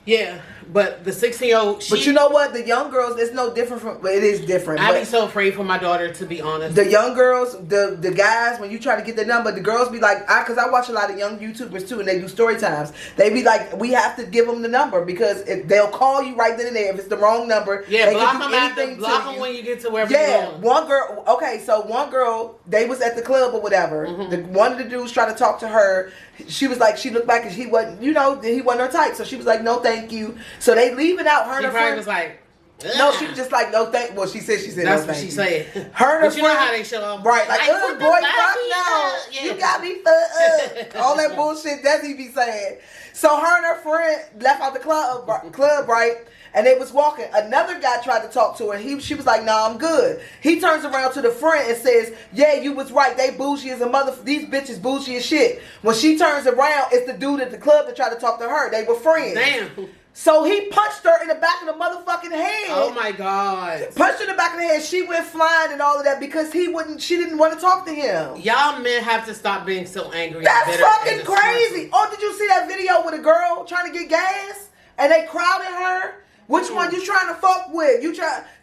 Yeah, but the 16-year-old... But you know what? The young girls, it's no different from... It is different. I'd be so afraid for my daughter, to be honest. The young girls, the guys, when you try to get their number, the girls be like... Because I watch a lot of young YouTubers, too, and they do story times. They be like, we have to give them the number, because they'll call you right then and there. If it's the wrong number, yeah, they block can block them when you get to wherever you're going. One girl... Okay, so one girl, they was at the club or whatever. One of the dudes tried to talk to her. She was like, she looked back and he wasn't, he wasn't her type. So she was like, no, thank you. So they leaving out her and her friend. Was like, ugh. No, she was just like, no, thank. Well, she said, that's no, what thank she you. said. Her and her but friend, you know how they show them. right? Like, boy, fuck no. Yeah. You got me fucked up. All that bullshit Desi be saying. So her and her friend left out the club, right? And they was walking. Another guy tried to talk to her. She was like, nah, I'm good. He turns around to the friend and says, yeah, you was right. They bougie as a mother. These bitches bougie as shit. When she turns around, it's the dude at the club that tried to talk to her. They were friends. Damn. So he punched her in the back of the motherfucking head. Oh my God. Punched her in the back of the head. She went flying and all of that because she didn't want to talk to him. Y'all men have to stop being so angry. That's fucking crazy. Oh, did you see that video with a girl trying to get gas? and they crowded her. Which one you trying to fuck with?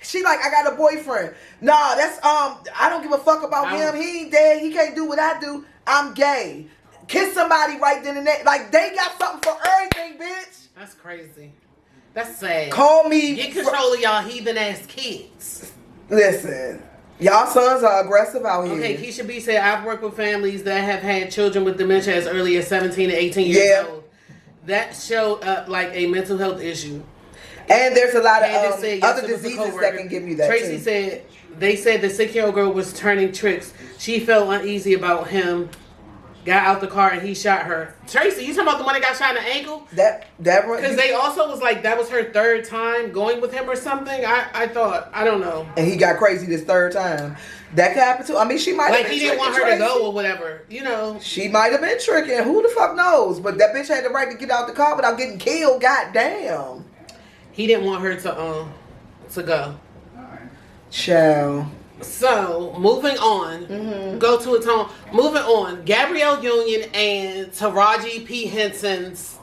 She like, I got a boyfriend. Nah, that's I don't give a fuck about him. He ain't dead. He can't do what I do. I'm gay. Kiss somebody right then and there. Like, they got something for everything, bitch. That's crazy. That's sad. Call me. Get control of y'all heathen ass kids. Listen, y'all sons are aggressive out here. Okay, Keisha B said, I've worked with families that have had children with dementia as early as 17 and 18 years old. That showed up like a mental health issue. And there's a lot of other yes, diseases that can give you that. Tracy said, they said the 6-year-old girl was turning tricks. She felt uneasy about him. Got out the car and he shot her. Tracy, you talking about the one that got shot in the ankle? Because they also was like, that was her third time going with him or something. I thought, I don't know. And he got crazy this third time. That could happen too. I mean, she might have been he didn't want her to go or whatever, you know. She might have been tricking. Who the fuck knows? But that bitch had the right to get out the car without getting killed. God damn. He didn't want her to go. Child. So, moving on. Go to a Tone. Moving on. Gabrielle Union and Taraji P. Henson's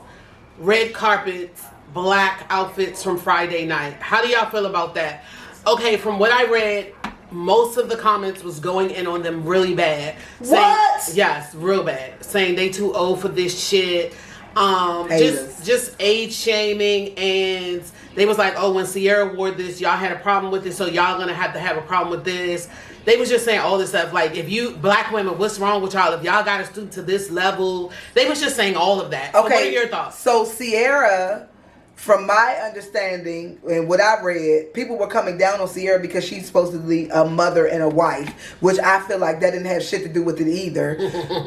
red carpet black outfits from Friday night. How do y'all feel about that? Okay, from what I read, most of the comments was going in on them really bad. What? Yes, real bad. Saying they too old for this shit. Just age shaming, and they was like, oh, when Sierra wore this, y'all had a problem with it, so y'all gonna have to have a problem with this. They was just saying all this stuff, like, if you black women, what's wrong with y'all if y'all gotta stoop to this level? They was just saying all of that. Okay, so what are your thoughts? So Sierra, from my understanding and what I read, people were coming down on Sierra because she's supposedly a mother and a wife, which I feel like that didn't have shit to do with it either.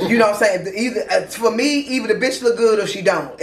You know what I'm saying? Either for me, either the bitch look good or she don't.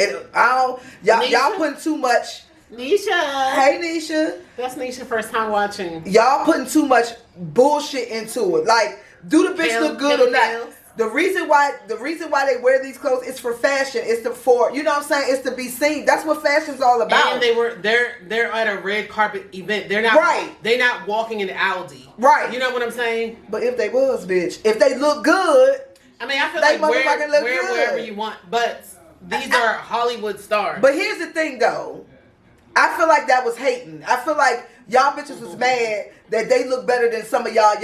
Y'all putting too much. Nisha. Hey, Nisha. That's Nisha first time watching. Y'all putting too much bullshit into it. Like, do the bitch look good or not? The reason why they wear these clothes is for fashion. It's you know what I'm saying? It's to be seen. That's what fashion's all about. And they're at a red carpet event. They're not right. They're not walking in Aldi. Right. You know what I'm saying? But if they was, bitch, if they look good, I mean, I feel like wear wherever you want, but these are Hollywood stars. But here's the thing, though. I feel like that was hating. I feel like y'all bitches was mad that they look better than some of y'all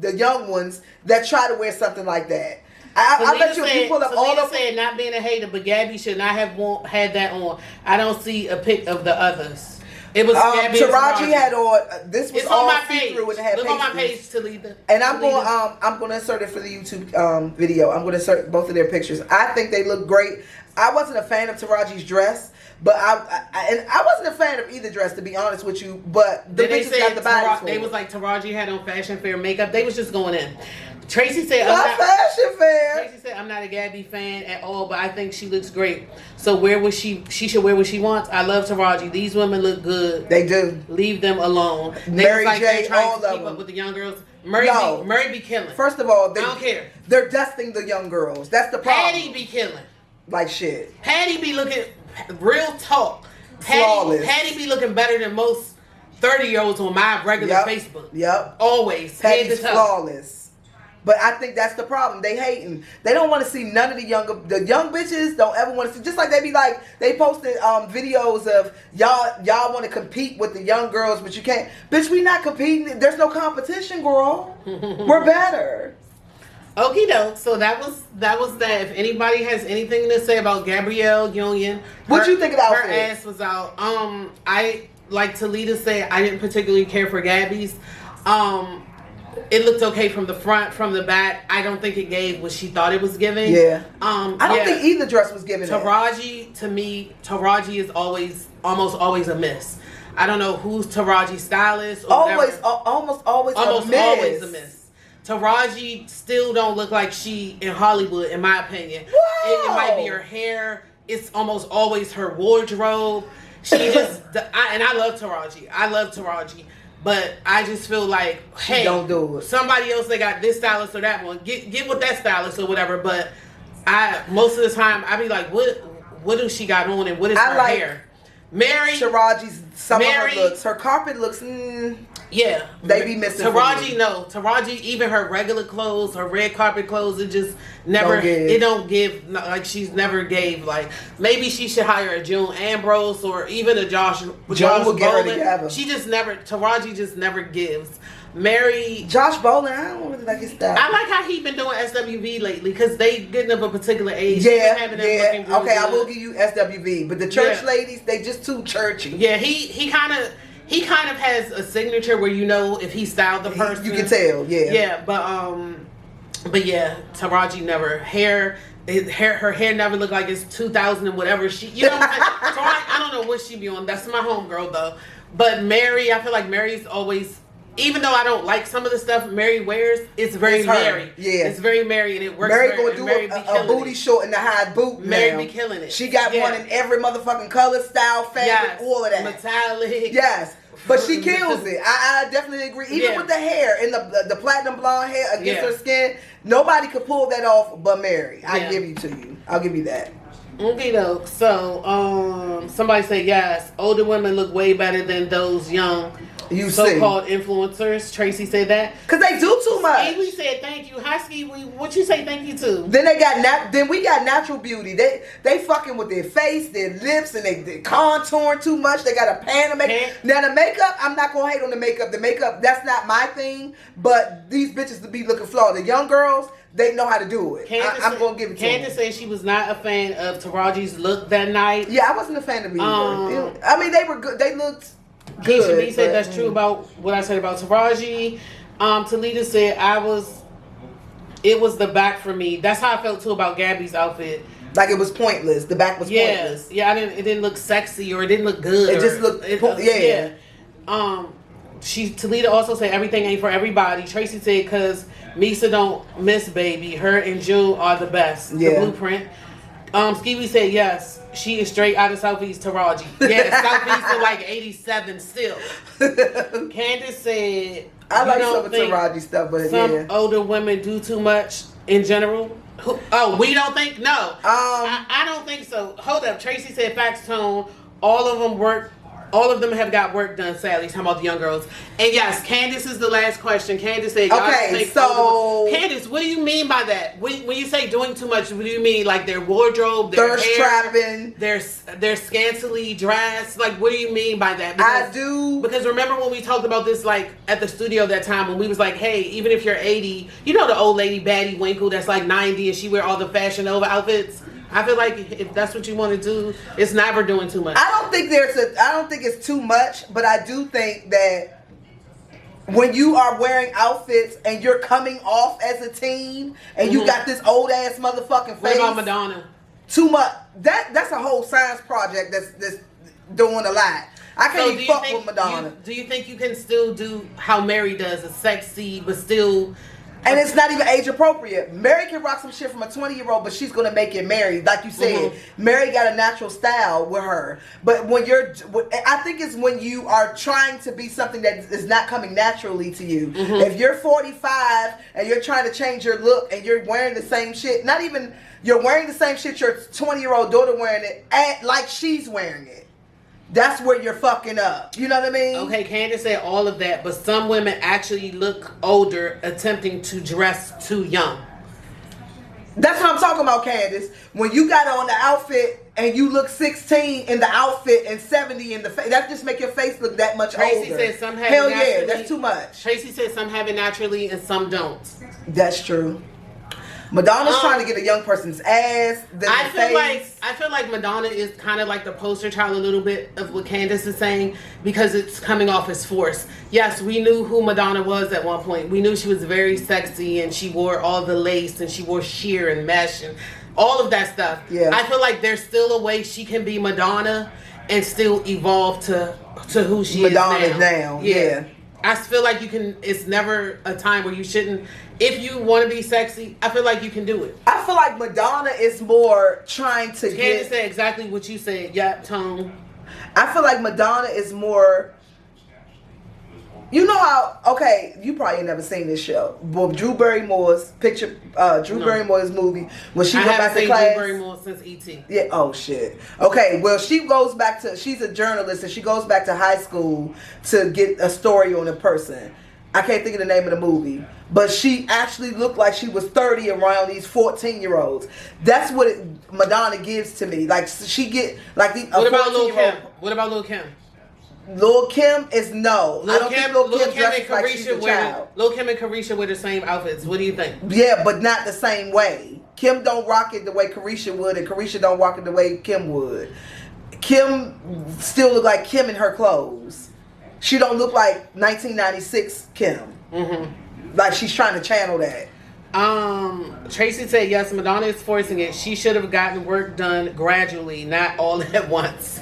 the young ones that try to wear something like that. I bet you if you pull up all of them. Said not being a hater, but Gabby should not have had that on. I don't see a pic of the others. It was Gabby Taraji had on. This was it's all on my page. Through and it had Look on my page, Talita. And I'm going to insert it for the YouTube video. I'm going to insert both of their pictures. I think they look great. I wasn't a fan of Taraji's dress. But I wasn't a fan of either dress, to be honest with you. But the bitches got the bodies for They was like, Taraji had on Fashion Fair makeup. They was just going in. Tracy said, Fashion Fair. Tracy said, I'm not a Gabby fan at all, but I think she looks great. So she should wear what she wants. I love Taraji. These women look good. They do. Leave them alone. Mary J, all to of keep them. up with the young girls. Murray be killing. First of all, I don't care. They're dusting the young girls. That's the problem. Patty be killing. Like shit. Patty be looking real talk. Flawless. Patty be looking better than most 30-year-olds on my regular Facebook. Yep. Always. Patty's flawless. But I think that's the problem. They hating. They don't want to see none of the young bitches don't ever want to see. Just like they posted videos of y'all want to compete with the young girls, but you can't. Bitch, we not competing. There's no competition, girl. We're better. Okie doke. So that was that. If anybody has anything to say about Gabrielle Union, what you think about her ass was out. I like Talita said, I didn't particularly care for Gabby's. It looked okay from the front, from the back. I don't think it gave what she thought it was giving. Yeah. I don't think either dress was giving. Taraji, to me, Taraji is almost always a miss. I don't know who's Taraji's stylist. Or almost always a miss. Taraji still don't look like she in Hollywood, in my opinion. It might be her hair. It's almost always her wardrobe. She just, and I love Taraji. But I just feel like, hey, don't do it. Somebody else, they got this stylist or that one. Get with that stylist or whatever. But most of the time, I be like, what do she got on and what is her hair? Mary. Taraji's, some of her looks. Her carpet looks, Yeah, They be missing. Taraji, no. Taraji, even her regular clothes, her red carpet clothes, it just never. It don't give like she's never gave like. Maybe she should hire a June Ambrose or even a Josh. Josh will get her together. She just never. Taraji just never gives. Mary, Josh Brolin, I don't really like his style. I like how he been doing SWV lately because they getting of a particular age. Yeah. Okay, I will give you SWV, but the church ladies, they just too churchy. Yeah, he kind of has a signature where you know if he styled the person. You can tell, yeah. Yeah, but yeah, Taraji never her hair never looked like it's 2000 and whatever she, you know what I'm saying? So I don't know what she be on. That's my homegirl though. But Mary, I feel like Mary's always, even though I don't like some of the stuff Mary wears, it's very Mary. Yeah. It's very Mary and it works. Mary gonna do a booty short and a high boot. Mary be killing it. She got one in every motherfucking color, style, fabric, all of that. Metallic. Yes. But she kills it. I definitely agree. Even with the hair and the platinum blonde hair against her skin, nobody could pull that off but Mary. I give you to you. I'll give you that. Okay, though. So, somebody say yes. Older women look way better than those young so-called influencers. Tracy said that because they do too much. We said thank you. Husky, what you say thank you to? Then then we got natural beauty. They fucking with their face, their lips, and they contouring too much. They got a pan to make. Now the makeup, I'm not gonna hate on the makeup. The makeup, that's not my thing. But these bitches to be looking flawed. The young girls, they know how to do it. I'm gonna give it to them. Candace said she was not a fan of Taraji's look that night. Yeah, I wasn't a fan of me either. I mean, they were good. They looked good. Keisha B said that's true about what I said about Taraji. Talita said it was the back for me. That's how I felt too about Gabby's outfit. Like it was pointless. The back was pointless. Yeah, it didn't look sexy or it didn't look good. It just looked Talita also said everything ain't for everybody. Tracy said because Misa don't miss baby. Her and June are the best. The blueprint. Skeevy said yes. She is straight out of Southeast Taraji. Yeah, Southeast is like 87 still. Candace said I like some of Taraji stuff, but some older women do too much in general. We don't think? No. I don't think so. Hold up. Tracy said facts, Tone. All of them have got work done, sadly. Talking about the young girls. And yes, Candace is the last question. Candace said, Candace, what do you mean by that? When you say doing too much, what do you mean? Like their wardrobe, their thirst trapping, their scantily dressed? Like, what do you mean by that? I do. Because remember when we talked about this, like, at the studio that time, when we was like, hey, even if you're 80, you know the old lady, Baddie Winkle, that's like 90, and she wear all the Fashion Nova outfits? I feel like if that's what you want to do, it's never doing too much. I don't think it's too much, but I do think that when you are wearing outfits and you're coming off as a teen and you got this old ass motherfucking face. What about Madonna? Too much. That's a whole science project that's doing a lot. I can't even fuck with Madonna. Do you think you can still do how Mary does, a sexy but still? And it's not even age appropriate. Mary can rock some shit from a 20-year-old, but she's gonna make it Mary. Like you said, Mary got a natural style with her. But I think it's when you are trying to be something that is not coming naturally to you. If you're 45 and you're trying to change your look and you're wearing the same shit, you're wearing the same shit your 20-year-old daughter wearing it, like she's wearing it. That's where you're fucking up. You know what I mean? Okay, Candace said all of that, but some women actually look older attempting to dress too young. That's what I'm talking about, Candace. When you got on the outfit and you look 16 in the outfit and 70 in the face, that just make your face look that much older. Tracy said some have it naturally. Hell yeah, that's too much. Tracy said some have it naturally and some don't. That's true. Madonna's trying to get a young person's ass. I feel like Madonna is kind of like the poster child a little bit of what Candace is saying because it's coming off as force. Yes, we knew who Madonna was at one point. We knew she was very sexy and she wore all the lace and she wore sheer and mesh and all of that stuff. Yeah. I feel like there's still a way she can be Madonna and still evolve to who she is now. Yeah. I feel like you can. It's never a time where you shouldn't. If you want to be sexy, I feel like you can do it. I feel like Madonna is more trying to Candace said exactly what you said. Yep, Tone. I feel like Madonna is more You know how? Okay, you probably ain't never seen this show. But Drew Barrymore's picture, Barrymore's movie when she I went back to class. haven't seen Drew Barrymore since E.T. Yeah. Oh shit. Okay. Well, she goes back to. She's a journalist and she goes back to high school to get a story on a person. I can't think of the name of the movie, but she actually looked like she was 30 around these 14-year-olds. That's what Madonna gives to me. Like she get like the. What about Lil Kim? What about Lil Kim? Lil Kim is no. I don't think Lil Kim dresses like she's a child. Lil Kim and Carisha wear the same outfits. What do you think? Yeah, but not the same way. Kim don't rock it the way Carisha would, and Carisha don't rock it the way Kim would. Kim still look like Kim in her clothes. She don't look like 1996 Kim. Mm-hmm. Like she's trying to channel that. Tracy said yes, Madonna is forcing it. She should have gotten work done gradually, not all at once.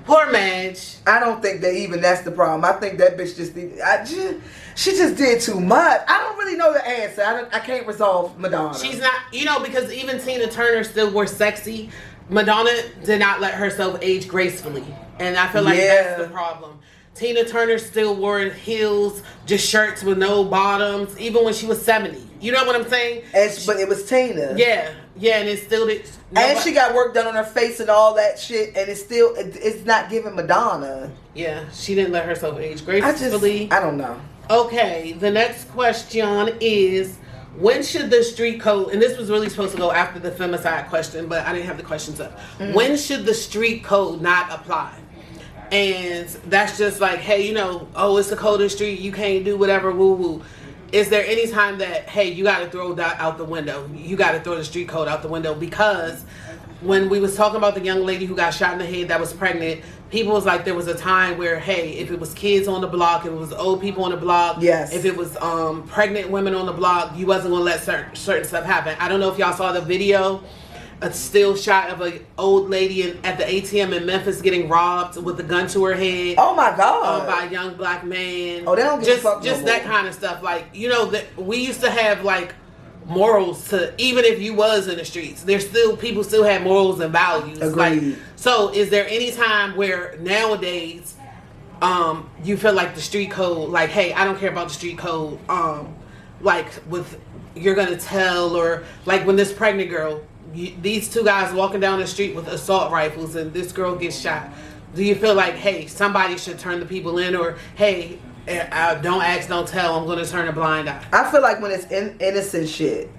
Poor Madge. I don't think that even that's the problem. I think that bitch she just did too much. I don't really know the answer. I can't resolve Madonna. She's not, because even Tina Turner still wore sexy. Madonna did not let herself age gracefully, and I feel like that's the problem. Tina Turner still wore heels, just shirts with no bottoms, even when she was 70. You know what I'm saying? But it was Tina. Yeah, and it still did. And she got work done on her face and all that shit, and it's not giving Madonna. Yeah, she didn't let herself age gracefully. I don't know. Okay, the next question is, when should the street code, and this was really supposed to go after the femicide question, but I didn't have the questions up. Mm-hmm. When should the street code not apply? And that's just like, hey, it's the code of the street, you can't do whatever, woo woo. Is there any time that, hey, you got to throw that out the window? You got to throw the street code out the window? Because when we was talking about the young lady who got shot in the head that was pregnant, people was like, there was a time where, hey, if it was kids on the block, if it was old people on the block, if it was pregnant women on the block, you wasn't going to let certain stuff happen. I don't know if y'all saw the video, a still shot of an old lady at the ATM in Memphis getting robbed with a gun to her head. Oh my God! By a young black man. Oh, they don't give a fuck just no that more. kind of stuff. Like that we used to have like morals to, even if you was in the streets, people still had morals and values. Agreed. Like, so is there any time where nowadays you feel like the street code, like, hey, I don't care about the street code, like with you're gonna tell, or like when this pregnant girl, these two guys walking down the street with assault rifles and this girl gets shot, do you feel like, hey, somebody should turn the people in, or hey, don't ask, don't tell, I'm going to turn a blind eye? I feel like when it's innocent shit,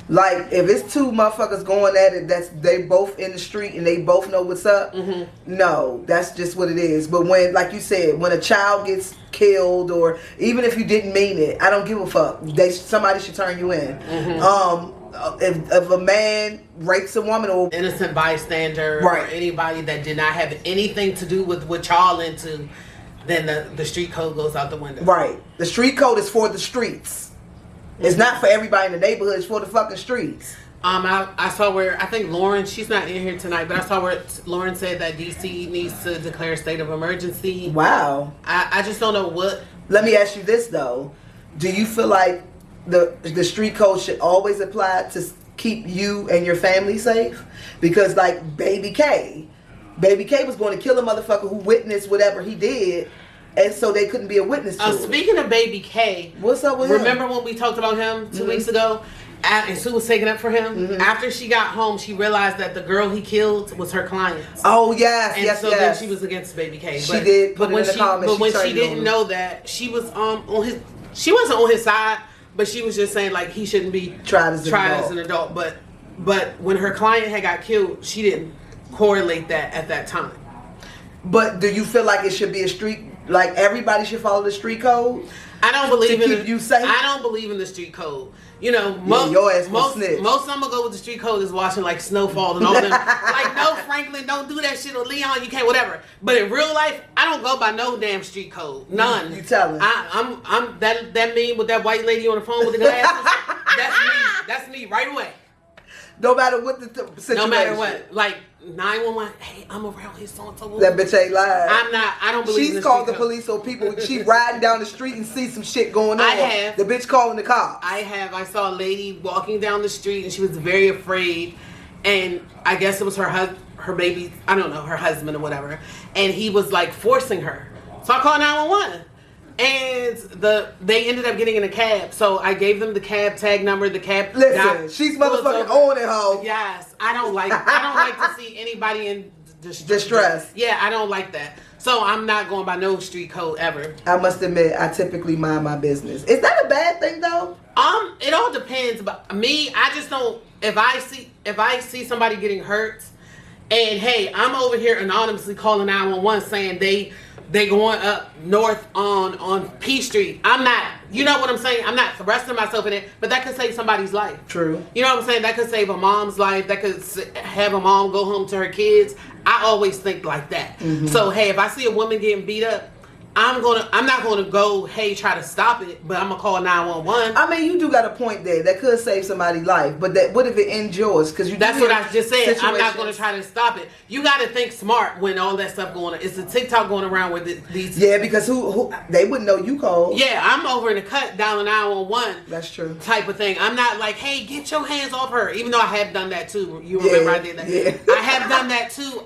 like if it's two motherfuckers going at it, they both in the street and they both know what's up. Mm-hmm. No, that's just what it is. But when, like you said, when a child gets killed, or even if you didn't mean it, I don't give a fuck. Somebody should turn you in. Mm-hmm. If a man rapes a woman, or innocent bystander, or anybody that did not have anything to do with what y'all into, then the street code goes out the window. Right. The street code is for the streets. Mm-hmm. It's not for everybody in the neighborhood. It's for the fucking streets. I saw where, I think Lauren, she's not in here tonight, but I saw where Lauren said that DC needs to declare a state of emergency. Wow. I just don't know what. Let me ask you this though. Do you feel like the street code should always apply to keep you and your family safe? Because like Baby K was going to kill a motherfucker who witnessed whatever he did, and so they couldn't be a witness to it. Speaking of Baby K, what's up with him? Remember when we talked about him 2 weeks ago? And Sue was taking up for him. Mm-hmm. After she got home, she realized that the girl he killed was her client. Oh yes, and so then she was against Baby K. She did. But when she didn't know that, she was on his. She wasn't on his side. But she was just saying like he shouldn't be tried as an adult. But when her client had got killed, she didn't correlate that at that time. But do you feel like it should be a street, like everybody should follow the street code? I don't believe in you safe? I don't believe in the street code. Most I'm gonna go with the street code is watching like Snowfall and all them. Like, no, Franklin, don't do that shit, or Leon, you can't, whatever. But in real life, I don't go by no damn street code. None. You tell him. I'm that meme with that white lady on the phone with the glasses. That's me. That's me right away. No matter what the situation. No matter what. Like 911. Hey, I'm around here so and so. That bitch ain't lying. I don't believe. She's called the police so people. She riding down the street and see some shit going on. I have. The bitch calling the cops. I saw a lady walking down the street and she was very afraid, and I guess it was her baby. I don't know, her husband or whatever, and he was like forcing her. So I called 911. And they ended up getting in a cab. So I gave them the cab tag number. The cab. Listen, she's motherfucking on it, ho. Yes, I don't like to see anybody in distress. Yeah, I don't like that. So I'm not going by no street code ever. I must admit, I typically mind my business. Is that a bad thing though? It all depends. But me, I just don't. If I see somebody getting hurt, and hey, I'm over here anonymously calling 911 saying they going up north on P Street. I'm not, you know what I'm saying? I'm not arresting myself in it, but that could save somebody's life. True. You know what I'm saying? That could save a mom's life. That could have a mom go home to her kids. I always think like that. Mm-hmm. So hey, if I see a woman getting beat up, I'm not gonna go, hey, try to stop it, but I'm gonna call 911. I mean, you do got a point there. That could save somebody's life, but what if it ends yours? Because that's what I just said. I'm not gonna try to stop it. You got to think smart when all that stuff going on. It's a TikTok going around with these. Yeah, because who they wouldn't know you called. Yeah, I'm over in the cut dialing 911. That's true. Type of thing. I'm not like, hey, get your hands off her. Even though I have done that too. You remember I did that. Yeah. I have done that too.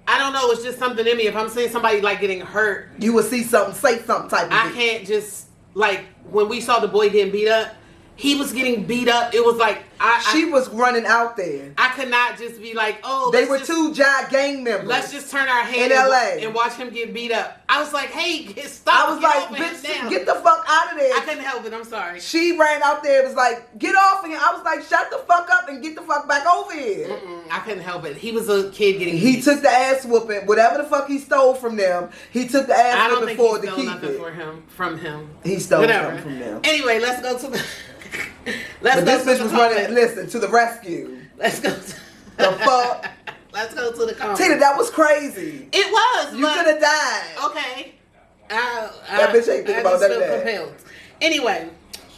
I don't know. It's just something in me. If I'm seeing somebody like getting hurt, you will see something, say something type of thing. I can't just like when we saw the boy getting beat up. He was getting beat up. It was like she was running out there. I could not just be like, oh, they were two gang members. Let's just turn our head in LA and watch him get beat up. I was like, hey, stop! I was like, bitch, get the fuck out of there. I couldn't help it. I'm sorry. She ran out there. It was like, get off of him. I was like, shut the fuck up and get the fuck back over here. I couldn't help it. He was a kid getting. He took the ass whooping. Whatever the fuck he stole from them, he took the ass whooping forward to keep it. From him. He stole something from them. Anyway, let's go to the. But this bitch was running, listen, to the rescue. Let's go to the fuck. Let's go to the comments. Tina, that was crazy. It was. You could have died. Okay. That bitch ain't think about that. Compelled. Anyway,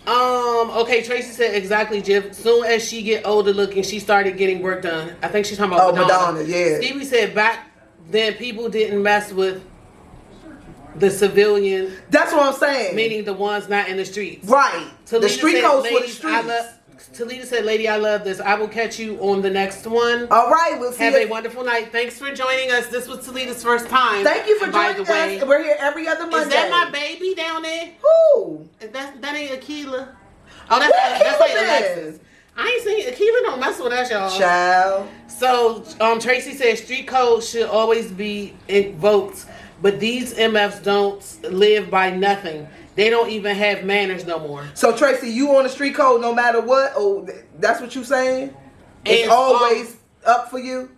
okay, Tracy said exactly, Jiff. Soon as she get older looking, she started getting work done. I think she's talking about Madonna, yeah. Stevie said back then people didn't mess with the civilian. That's what I'm saying. Meaning the ones not in the streets. Right. Talita the street codes for the streets. Talita said, lady, I love this. I will catch you on the next one. All right. We'll see. Have a wonderful night. Thanks for joining us. This was Talita's first time. Thank you for joining us. We're here every other Monday. Is that my baby down there? Who? That ain't Akila. Oh, that's like Alexis. I ain't seen Akila don't mess with us, y'all. Child. So, Tracy said street code should always be invoked. But these MFs don't live by nothing. They don't even have manners no more. So Tracy, you on the street code no matter what? Oh, that's what you saying? It's always up for you?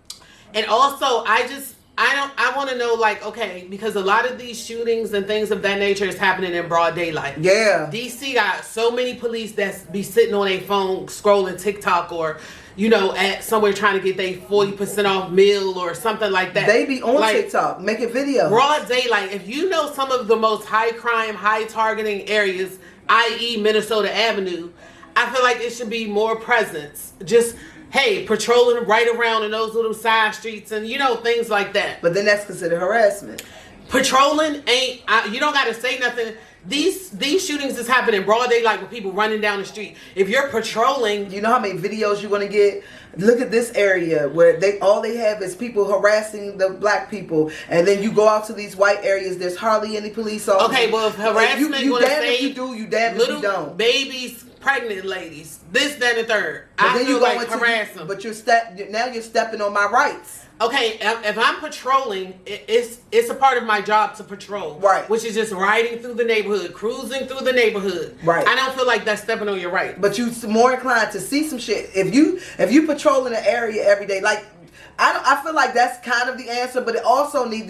And also, I want to know, like, okay, because a lot of these shootings and things of that nature is happening in broad daylight. Yeah. DC got so many police that be sitting on a phone scrolling TikTok or, you know, at somewhere trying to get their 40% off meal or something like that. They be on TikTok, making videos. Broad daylight. If you know some of the most high crime, high targeting areas, i.e. Minnesota Avenue, I feel like it should be more presence. Just, hey, patrolling right around in those little side streets and, you know, things like that. But then that's considered harassment. Patrolling ain't, you don't got to say nothing. These shootings is happening broad daylight with people running down the street. If you're patrolling, you know how many videos you're gonna get. Look at this area where all they have is people harassing the black people, and then you go out to these white areas. There's hardly any police officers. Okay, well, if harassment you damn if you do, you damn if you don't. Babies, pregnant ladies, this, that, and the third. But I then feel you like harass them. But now you're stepping on my rights. Okay, if I'm patrolling, it's a part of my job to patrol. Right. Which is just riding through the neighborhood, cruising through the neighborhood. Right. I don't feel like that's stepping on your right. But you more inclined to see some shit. If you patrol in an area every day, like I feel like that's kind of the answer, but it also you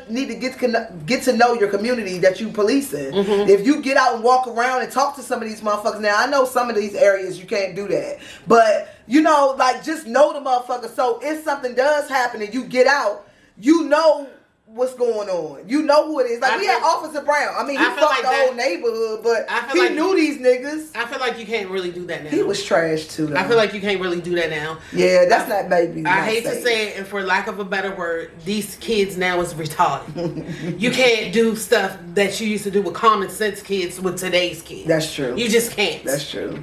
need to get to know your community that you policing. Mm-hmm. If you get out and walk around and talk to some of these motherfuckers, now I know some of these areas you can't do that, but you know, like just know the motherfucker. So if something does happen and you get out, you know what's going on. You know who it is. Like we had Officer Brown. I mean, he fucked like the whole neighborhood, but he knew these niggas. I feel like you can't really do that now. He was trash too, though. I feel like you can't really do that now. Yeah, that's not baby. I hate to say it, and for lack of a better word, these kids now is retarded. You can't do stuff that you used to do with common sense kids with today's kids. That's true. You just can't. That's true.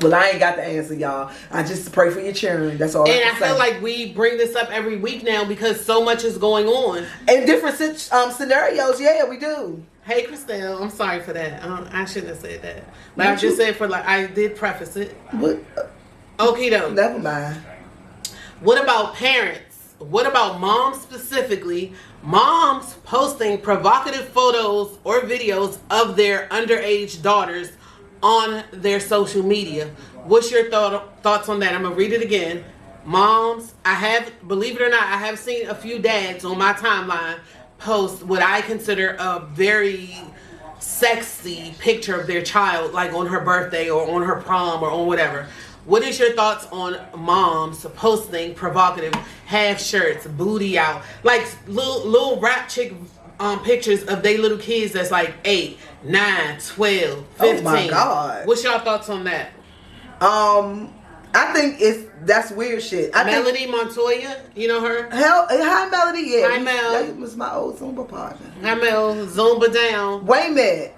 Well, I ain't got the answer, y'all. I just pray for your children. That's all. And I I feel like we bring this up every week now because so much is going on. In different scenarios, yeah, we do. Hey, Christelle, I'm sorry for that. I shouldn't have said that. But I just said I did preface it. What? Okay, though. Never mind. What about parents? What about moms specifically? Moms posting provocative photos or videos of their underage daughters on their social media. What's your thoughts on that? I'm going to read it again. Moms, believe it or not, I have seen a few dads on my timeline post what I consider a very sexy picture of their child, like on her birthday or on her prom or on whatever. What is your thoughts on moms posting provocative half shirts, booty out, like little rap chick pictures of they little kids that's like 8, 9, 12, 15. Oh my God. What's y'all thoughts on that? I think that's weird shit. Melody Montoya, you know her? Hi Melody, yeah. Hi Mel. That was my old Zumba partner. Hi Mel, Zumba down. Wait a minute.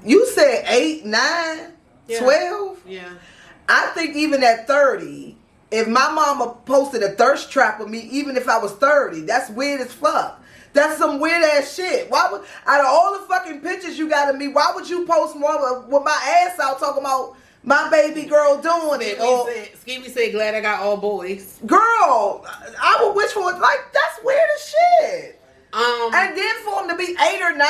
You said 8, 9, 12? Yeah. I think even at 30, if my mama posted a thirst trap of me, even if I was 30, that's weird as fuck. That's some weird ass shit. Why would, out of all the fucking pictures you got of me, why would you post more with my ass out talking about my baby girl doing it? Skeevy said, glad I got all boys. Girl, I would wish for it. Like, that's weird as shit. And then for them to be 8 or 9?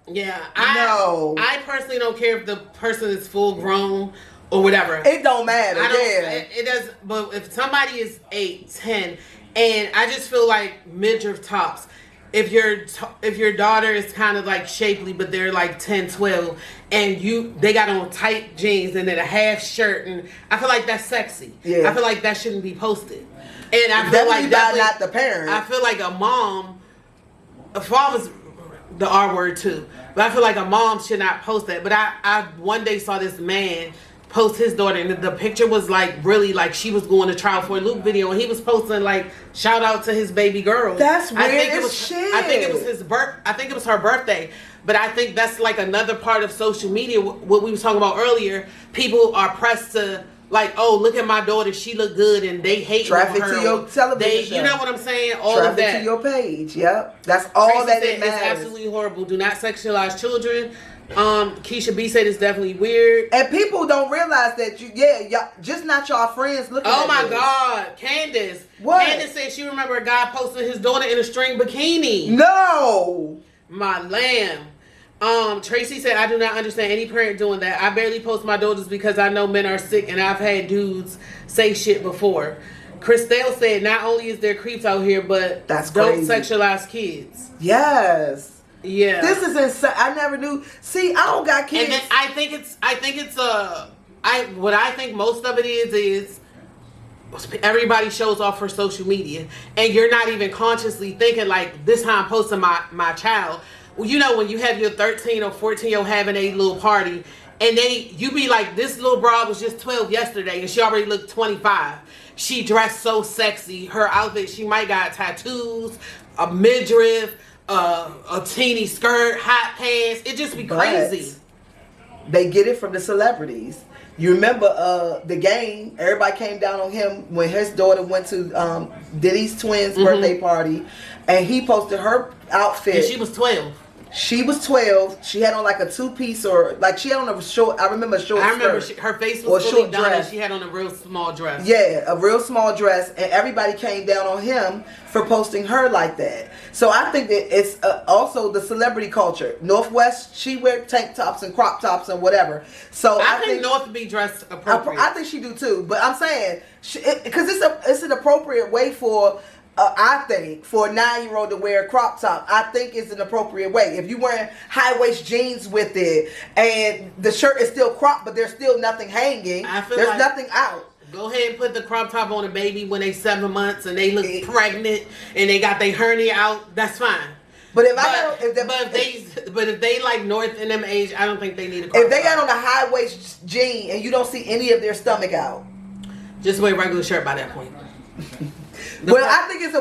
Yeah. I personally don't care if the person is full grown or whatever. It don't matter. It does. But if somebody is 8, 10, and I just feel like midriff tops. If your daughter is kind of like shapely, but they're like 10, 12, and they got on tight jeans and then a half shirt, and I feel like that's sexy. Yeah. I feel like that shouldn't be posted. And I feel like definitely not the parent. I feel like a mom, a father's the R word too, but I feel like a mom should not post that. But I one day saw this man post his daughter, and the picture was like really like she was going to trial for a Luke video, and he was posting like shout out to his baby girl. That's weird as shit. I think it was I think it was her birthday. But I think that's like another part of social media. What we were talking about earlier. People are pressed to like, oh, look at my daughter, she look good, and they hate her. Traffic to your television show. You know what I'm saying? All Traffic of that. to your page. Yep, that's all Tracy that said it matters. It's absolutely horrible. Do not sexualize children. Keisha B said it's definitely weird. And people don't realize that y'all just not y'all friends looking at Oh my this. God, Candace. What? Candace said she remember a guy posting his daughter in a string bikini. No. My lamb. Tracy said, I do not understand any parent doing that. I barely post my daughters because I know men are sick and I've had dudes say shit before. Christelle said, not only is there creeps out here, but that's don't crazy. sexualize kids. Yes. Yeah. This is insane. I never knew. See, I don't got kids. And then what I think most of it is everybody shows off for social media, and you're not even consciously thinking like this how I'm posting my child. Well, you know, when you have your 13 or 14-year-old having a little party, and you be like, this little broad was just 12 yesterday, and she already looked 25. She dressed so sexy. Her outfit, she might got tattoos, a midriff, a teeny skirt, hot pants. It just be crazy. They get it from the celebrities. You remember The Game? Everybody came down on him when his daughter went to Diddy's twins' birthday party, and he posted her outfit. And she was 12. She was 12. She had on like a 2-piece or like she had on a short. I remember a short. I remember skirt her face was fully done, dress. and she had on a real small dress. Yeah, a real small dress, and everybody came down on him for posting her like that. So I think that it's also the celebrity culture. Northwest, she wear tank tops and crop tops and whatever. So I think North be dressed appropriate. I think she do too. But I'm saying because it's an appropriate way for. I think for a 9-year-old to wear a crop top, I think it's an appropriate way. If you wearing high waist jeans with it, and the shirt is still cropped, but there's still nothing hanging, there's like nothing out. Go ahead and put the crop top on a baby when they 7 months and they look pregnant and they got their hernia out. That's fine. But if they like North in them age, I don't think they need a crop top. If they got on a high waist jean and you don't see any of their stomach out, just wear a regular shirt by that point. Well, I think it's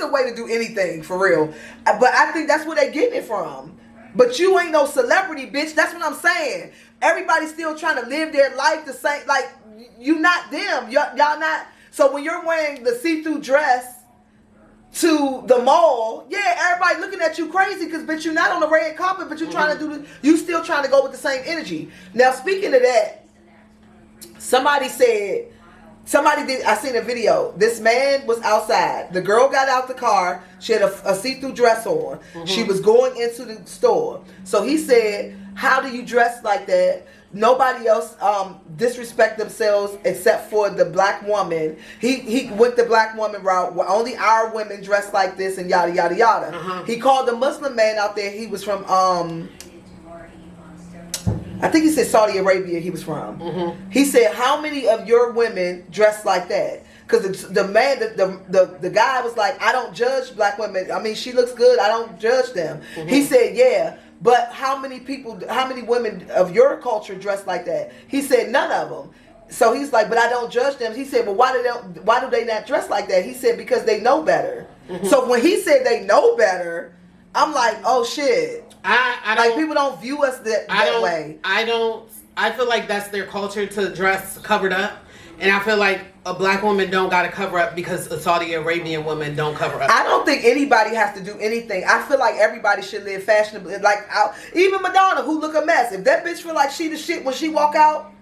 a way to do anything for real, but I think that's where they're getting it from. But you ain't no celebrity, bitch. That's what I'm saying. Everybody's still trying to live their life the same. Like, you not them. Y'all not. So when you're wearing the see-through dress to the mall, yeah, everybody looking at you crazy because, bitch, you're not on the red carpet, but you're trying to do you still trying to go with the same energy. Now, speaking of that, I seen a video. This man was outside. The girl got out the car. She had a see-through dress on. She was going into the store. So he said, how do you dress like that? Nobody else disrespect themselves except for the black woman. He went the black woman route. Only our women dress like this and yada yada yada. He called the Muslim man out there. He was from I think he said Saudi Arabia. He was from. He said, how many of your women dress like that? Because the man, the guy was like, I don't judge black women. I mean, she looks good. I don't judge them. He said, yeah. But how many women of your culture dress like that? He said, none of them. So he's like, but I don't judge them. He said, well, why do they not dress like that? He said, because they know better. So when he said they know better, I'm like, oh shit. I like, people don't view us that way. I feel like that's their culture to dress covered up. And I feel like a black woman don't got to cover up because a Saudi Arabian woman don't cover up. I don't think anybody has to do anything. I feel like everybody should live fashionably. Like, even Madonna, who look a mess. If that bitch feel like she the shit when she walk out,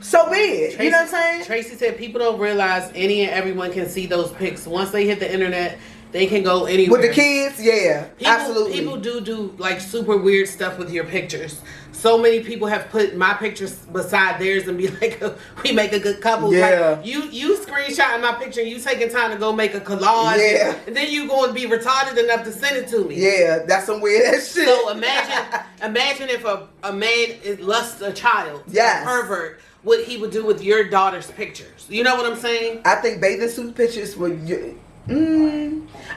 so be it. You know what I'm saying? Tracy said people don't realize any and everyone can see those pics. Once they hit the internet, they can go anywhere. With the kids, yeah, absolutely. People do like super weird stuff with your pictures. So many people have put my pictures beside theirs and be like, we make a good couple. Yeah. Like, you screenshotting my picture and you taking time to go make a collage. Yeah. And then you going to be retarded enough to send it to me. Yeah, that's some weird ass shit. So imagine if a man lusts a child. Yes. A pervert. What he would do with your daughter's pictures. You know what I'm saying? I think bathing suit pictures would...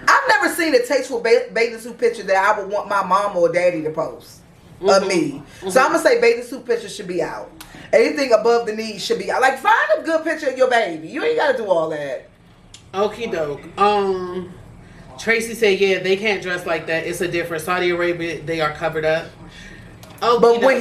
I've never seen a tasteful bathing suit picture that I would want my mom or daddy to post of me. So I'm gonna say bathing suit pictures should be out. Anything above the knees should be out. Like, find a good picture of your baby. You ain't gotta do all that. Okie doke. Tracy said, yeah, they can't dress like that. It's a difference. Saudi Arabia, they are covered up. Oh, but when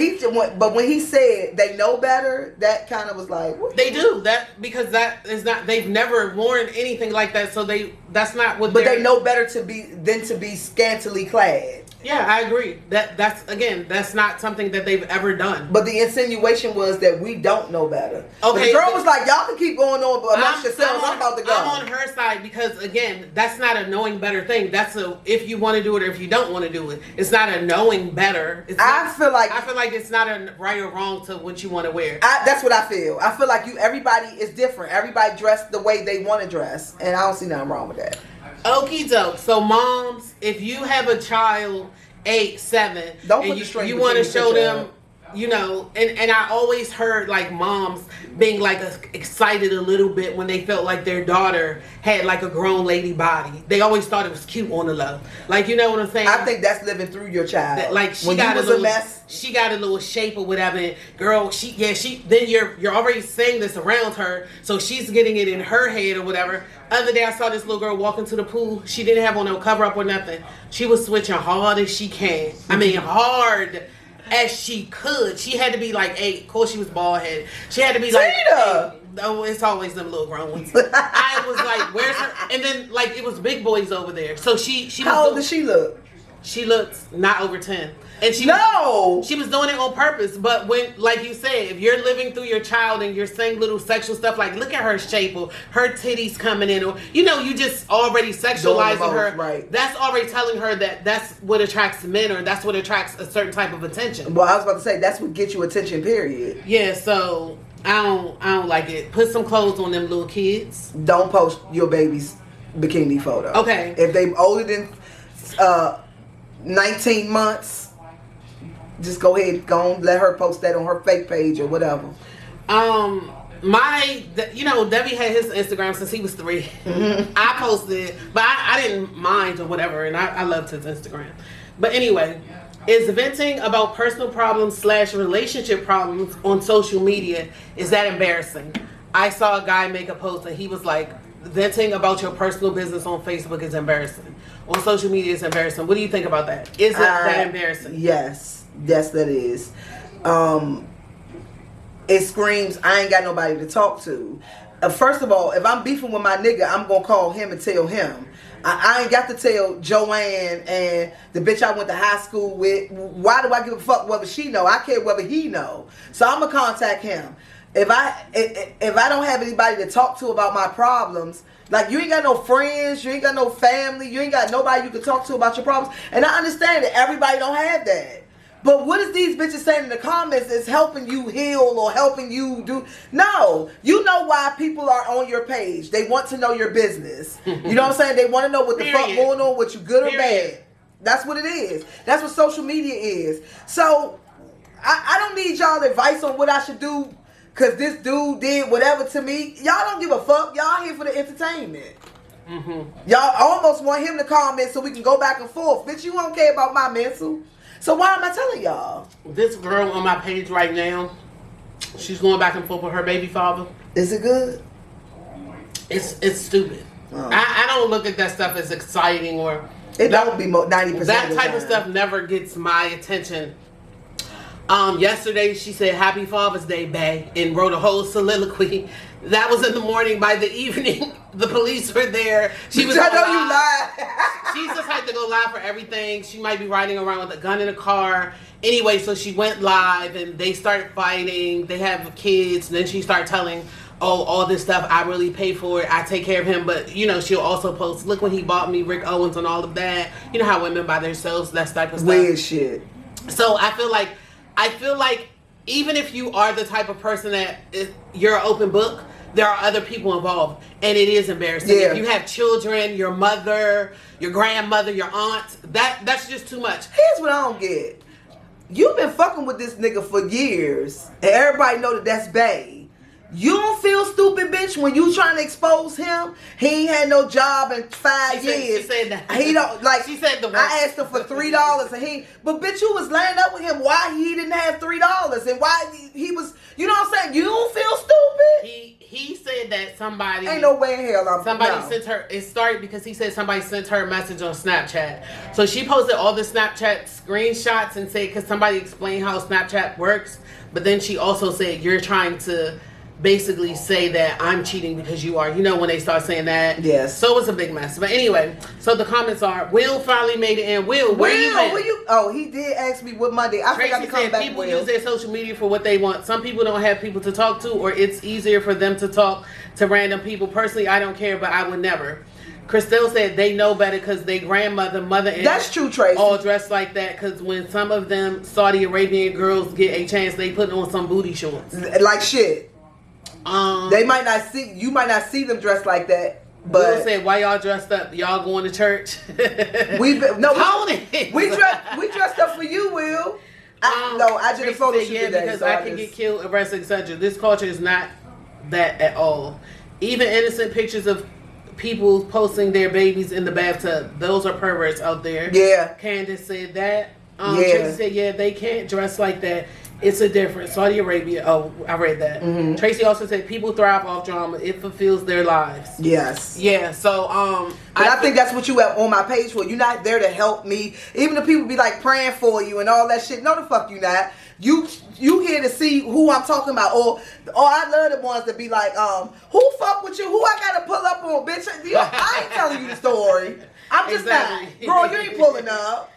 he said they know better, that kind of was like, what? They do that because that is not. They've never worn anything like that, so that's not what. But they know better to be scantily clad. Yeah, I agree. That's not something that they've ever done. But the insinuation was that we don't know better. Okay, but the girl was like, y'all can keep going on amongst yourselves. I'm about to go. I'm on her side because, again, that's not a knowing better thing. That's if you want to do it or if you don't want to do it. It's not a knowing better. I feel like it's not a right or wrong to what you want to wear. That's what I feel. I feel like everybody is different. Everybody dressed the way they want to dress, and I don't see nothing wrong with that. Okie doke. So, moms, if you have a child 8, 7, don't and put the string you want to show them, up. you know, and I always heard like moms being like excited a little bit when they felt like their daughter had like a grown lady body. They always thought it was cute on the low. Like, you know what I'm saying? I think that's living through your child. That, like, she when got you was a mess. She got a little shape or whatever. And girl, then you're already saying this around her, so she's getting it in her head or whatever. Other day I saw this little girl walk into the pool. She didn't have on no cover up or nothing. She was switching hard as she can. I mean, hard as she could. She had to be like 8. Of course, she was bald headed. She had to be like 8. Oh, it's always them little grown ones. I was like, where's her? And then like it was big boys over there. So she How old does she look? She looks not over 10. And she was doing it on purpose. But when, like you said, if you're living through your child and you're saying little sexual stuff like, look at her shape or her titties coming in, or you just already sexualizing her. Right. That's already telling her that that's what attracts men, or that's what attracts a certain type of attention. Well, I was about to say that's what gets you attention. Period. Yeah. So I don't like it. Put some clothes on them little kids. Don't post your baby's bikini photo. Okay. If they older than 19 months. Just go ahead, let her post that on her fake page or whatever. Debbie had his Instagram since he was 3. I posted it, but I didn't mind or whatever, and I loved his Instagram. But anyway, is venting about personal problems / relationship problems on social media, is that embarrassing? I saw a guy make a post and he was like, venting about your personal business on Facebook is embarrassing. On social media is embarrassing. What do you think about that? Is it that embarrassing? Yes, that is. It screams, I ain't got nobody to talk to. First of all, if I'm beefing with my nigga, I'm gonna call him and tell him. I ain't got to tell Joanne and the bitch I went to high school with. Why do I give a fuck whether she know? I care whether he know. So I'm gonna contact him. If I don't have anybody to talk to about my problems, like you ain't got no friends, you ain't got no family, you ain't got nobody you can talk to about your problems. And I understand that everybody don't have that. But what is these bitches saying in the comments is helping you heal or helping you do? No. You know why people are on your page. They want to know your business. You know what I'm saying? They want to know what the fuck going on with you, good or bad. That's what it is. That's what social media is. So, I don't need y'all advice on what I should do because this dude did whatever to me. Y'all don't give a fuck. Y'all here for the entertainment. Y'all almost want him to comment so we can go back and forth. Bitch, you don't care about my mental. So why am I telling y'all? This girl on my page right now, she's going back and forth with her baby father. Is it good? It's stupid. Oh. I don't look at that stuff as exciting or... It don't be 90%. That type of stuff never gets my attention. Yesterday she said Happy Father's Day, bae, and wrote a whole soliloquy. That was in the morning. By the evening, the police were there. She was. I know you lied. She's the type to go live for everything. She might be riding around with a gun in a car. Anyway, so she went live and they started fighting. They have kids, and then she started telling, "Oh, all this stuff. I really pay for it. I take care of him." But you know, she'll also post, "Look what he bought me, Rick Owens, and all of that." You know how women buy themselves that type of stuff. Weird shit. So I feel like even if you are the type of person that you're an open book, there are other people involved, and it is embarrassing. Yeah. If you have children, your mother, your grandmother, your aunt, that's just too much. Here's what I don't get. You've been fucking with this nigga for years, and everybody know that that's bae. You don't feel stupid, bitch, when you trying to expose him. He ain't had no job in 5 years. She said that. He don't like. She said the worst. I asked him for $3, and but bitch, you was laying up with him. Why he didn't have $3, and why he was? You know what I'm saying? You don't feel stupid. He said that somebody... Ain't no way in hell sent her... It started because he said somebody sent her a message on Snapchat. So she posted all the Snapchat screenshots and said, because somebody explained how Snapchat works. But then she also said, you're trying to basically say that I'm cheating because you are. You know when they start saying that? Yes. So it was a big mess. But anyway, so the comments are, Will finally made it in. Will, where you at? Oh, he did ask me what Monday. I forgot to come back. People use their social media for what they want. Some people don't have people to talk to, or it's easier for them to talk to random people. Personally, I don't care, but I would never. Christelle said they know better because they grandmother, mother, and that's true, Tracy. All dressed like that because when some of them Saudi Arabian girls get a chance, they put on some booty shorts. Like shit. They might not see you. Might not see them dressed like that. But Will said, "Why y'all dressed up? Y'all going to church?" we dressed up for you, Will. I did a photo shoot today. Because so I can get killed, arrested, etc. This culture is not that at all. Even innocent pictures of people posting their babies in the bathtub, those are perverts out there. Yeah. Candace said that. Tracy said, "Yeah, they can't dress like that. It's a difference." Saudi Arabia. Oh, I read that. Mm-hmm. Tracy also said people thrive off drama. It fulfills their lives. Yes. Yeah. So but I think that's what you have on my page for. You're not there to help me. Even the people be like praying for you and all that shit. No, the fuck you not. You here to see who I'm talking about. Or I love the ones that be like, who fuck with you? Who I gotta pull up on, bitch? I ain't telling you the story. I'm just not. Girl, you ain't pulling up.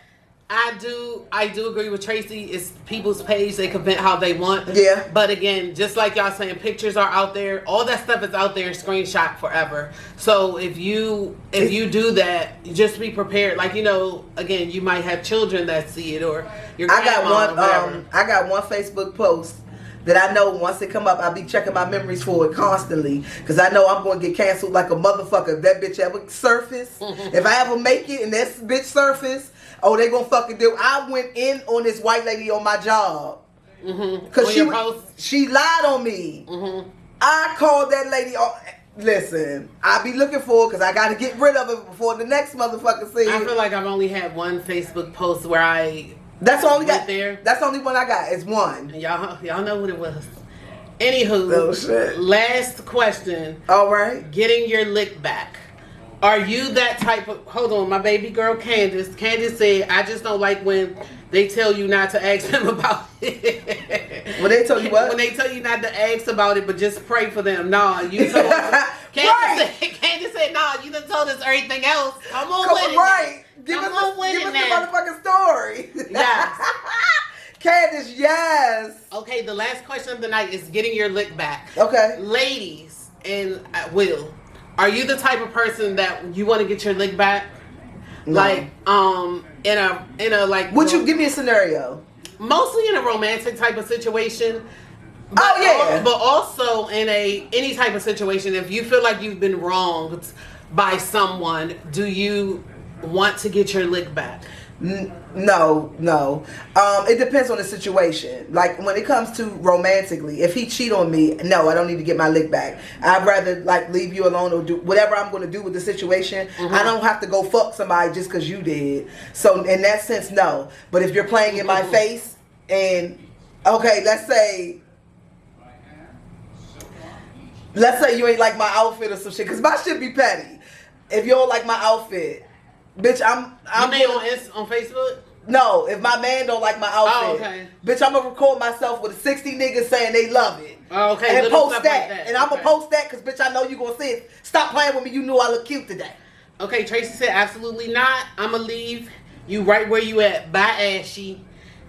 I do agree with Tracy. It's people's page. They can vent how they want. Yeah. But again, just like y'all saying, pictures are out there. All that stuff is out there, screenshot forever. So if you do that, just be prepared. Like, you know, again, you might have children that see it or your grandma or whatever. I got one Facebook post that I know once it come up, I'll be checking my memories for it constantly. Because I know I'm going to get canceled like a motherfucker if that bitch ever surface. If I ever make it and that bitch surface, oh, they gonna fucking do. I went in on this white lady on my job. Because she lied on me. Mm-hmm. I called that lady. Listen, I be looking for it because I got to get rid of it before the next motherfucker see it. I feel like I've only had one Facebook post where I... That's the only got there. That's the only one I got. It's one. Y'all know what it was. Anywho, Oh, shit. last question. All right. Getting your lick back. Are you that type of... Hold on, my baby girl Candace. Candace said, I just don't like when they tell you not to ask them about it. When they tell you what? When they tell you not to ask about it, but just pray for them. Nah, you told Candace said, nah, you done told us everything else. Come on with it. Right. Give Come us on with it the now. motherfucking story. Yes. Candace, yes. Okay, the last question of the night is getting your lick back. Okay. Ladies, and Will, are you the type of person that you want to get your lick back? No. Like, in a like. Would you give me a scenario? Mostly in a romantic type of situation. But Oh, yeah. But also in any type of situation, if you feel like you've been wronged by someone, do you want to get your lick back? No. It depends on the situation. Like when it comes to romantically, if he cheat on me, no, I don't need to get my lick back. I'd rather like leave you alone or do whatever I'm going to do with the situation. I don't have to go fuck somebody just because you did. So in that sense, no. But if you're playing in my face and okay, let's say you ain't like my outfit or some shit, because my shit be petty. If you don't like my outfit, bitch, I'm on Facebook? No, if my man don't like my outfit, okay. Bitch, I'm gonna record myself with 60 niggas saying they love it. Oh, okay. And post that. Like that. And I'm gonna post that because, bitch, I know you gonna see it. Stop playing with me. You knew I look cute today. Okay, Tracy said absolutely not. I'm gonna leave you right where you at. Bye, Ashy.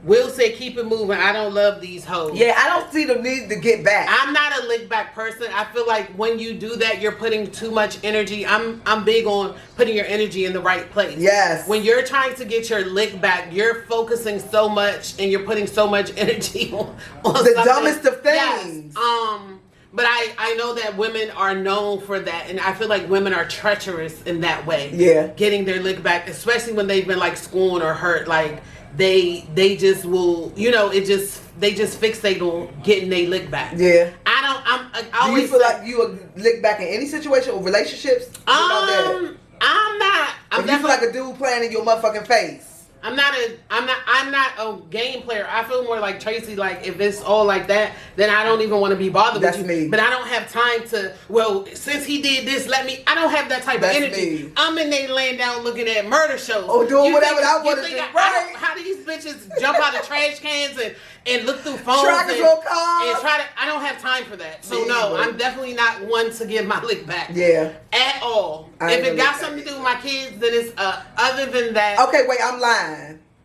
Will said keep it moving. I don't love these hoes. Yeah, I don't see the need to get back. I'm not a lick back person. I feel like when you do that, you're putting too much energy. I'm big on putting your energy in the right place. Yes. When you're trying to get your lick back, you're focusing so much and you're putting so much energy on the something. dumbest of things. Yes. But I know that women are known for that, and I feel like women are treacherous in that way. Yeah. Getting their lick back, especially when they've been like scorned or hurt, like they just will, they just fixate on getting their lick back. Yeah. I Do always you feel like you would lick back in any situation or relationships? I'm not. If you feel like a dude playing in your motherfucking face. I'm not a game player. I feel more like Tracy. Like if it's all like that, then I don't even want to be bothered with you. Me. But I don't have time to. Well, since he did this, I don't have that type of energy. Me. I'm in there laying down looking at murder shows. Or doing whatever I want to do. Right? How do these bitches jump out of trash cans and look through phones Trackers on cars. and try to? I don't have time for that. So no, I'm definitely not one to give my lick back. Yeah. At all. If it got something to do with my kids, then it's other than that. Okay, wait, I'm lying.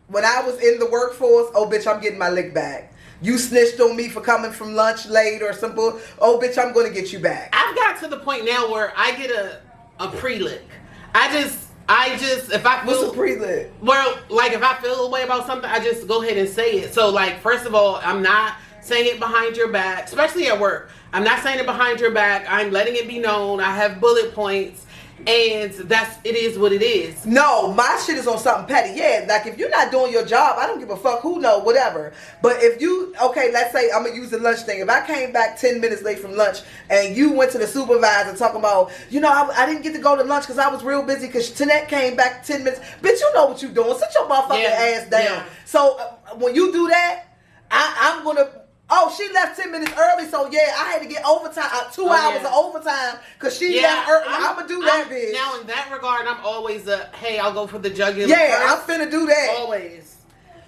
When I was in the workforce, oh bitch, I'm getting my lick back. You snitched on me for coming from lunch late or something. Oh bitch, I'm gonna get you back. I've got to the point now where I get a pre-lick. I just if I feel what's a pre-lick? Well, like if I feel a way about something, I just go ahead and say it. So like first of all, I'm not saying it behind your back, especially at work. I'm not saying it behind your back. I'm letting it be known. I have bullet points. And it is what it is. No, my shit is on something petty. Yeah, like if you're not doing your job, I don't give a fuck who know, whatever. But if you, okay, let's say I'm going to use the lunch thing. If I came back 10 minutes late from lunch and you went to the supervisor talking about, I didn't get to go to lunch because I was real busy because Tanette came back 10 minutes. Bitch, you know what you're doing. Sit your motherfucking ass down. Yeah. So when you do that, I'm going to, oh, she left 10 minutes early, so yeah, I had to get overtime, 2 hours of overtime, because she left early. I'm going to do that, bitch. Now, in that regard, I'm always hey, I'll go for the jugular. Yeah, I'm finna do that. Always.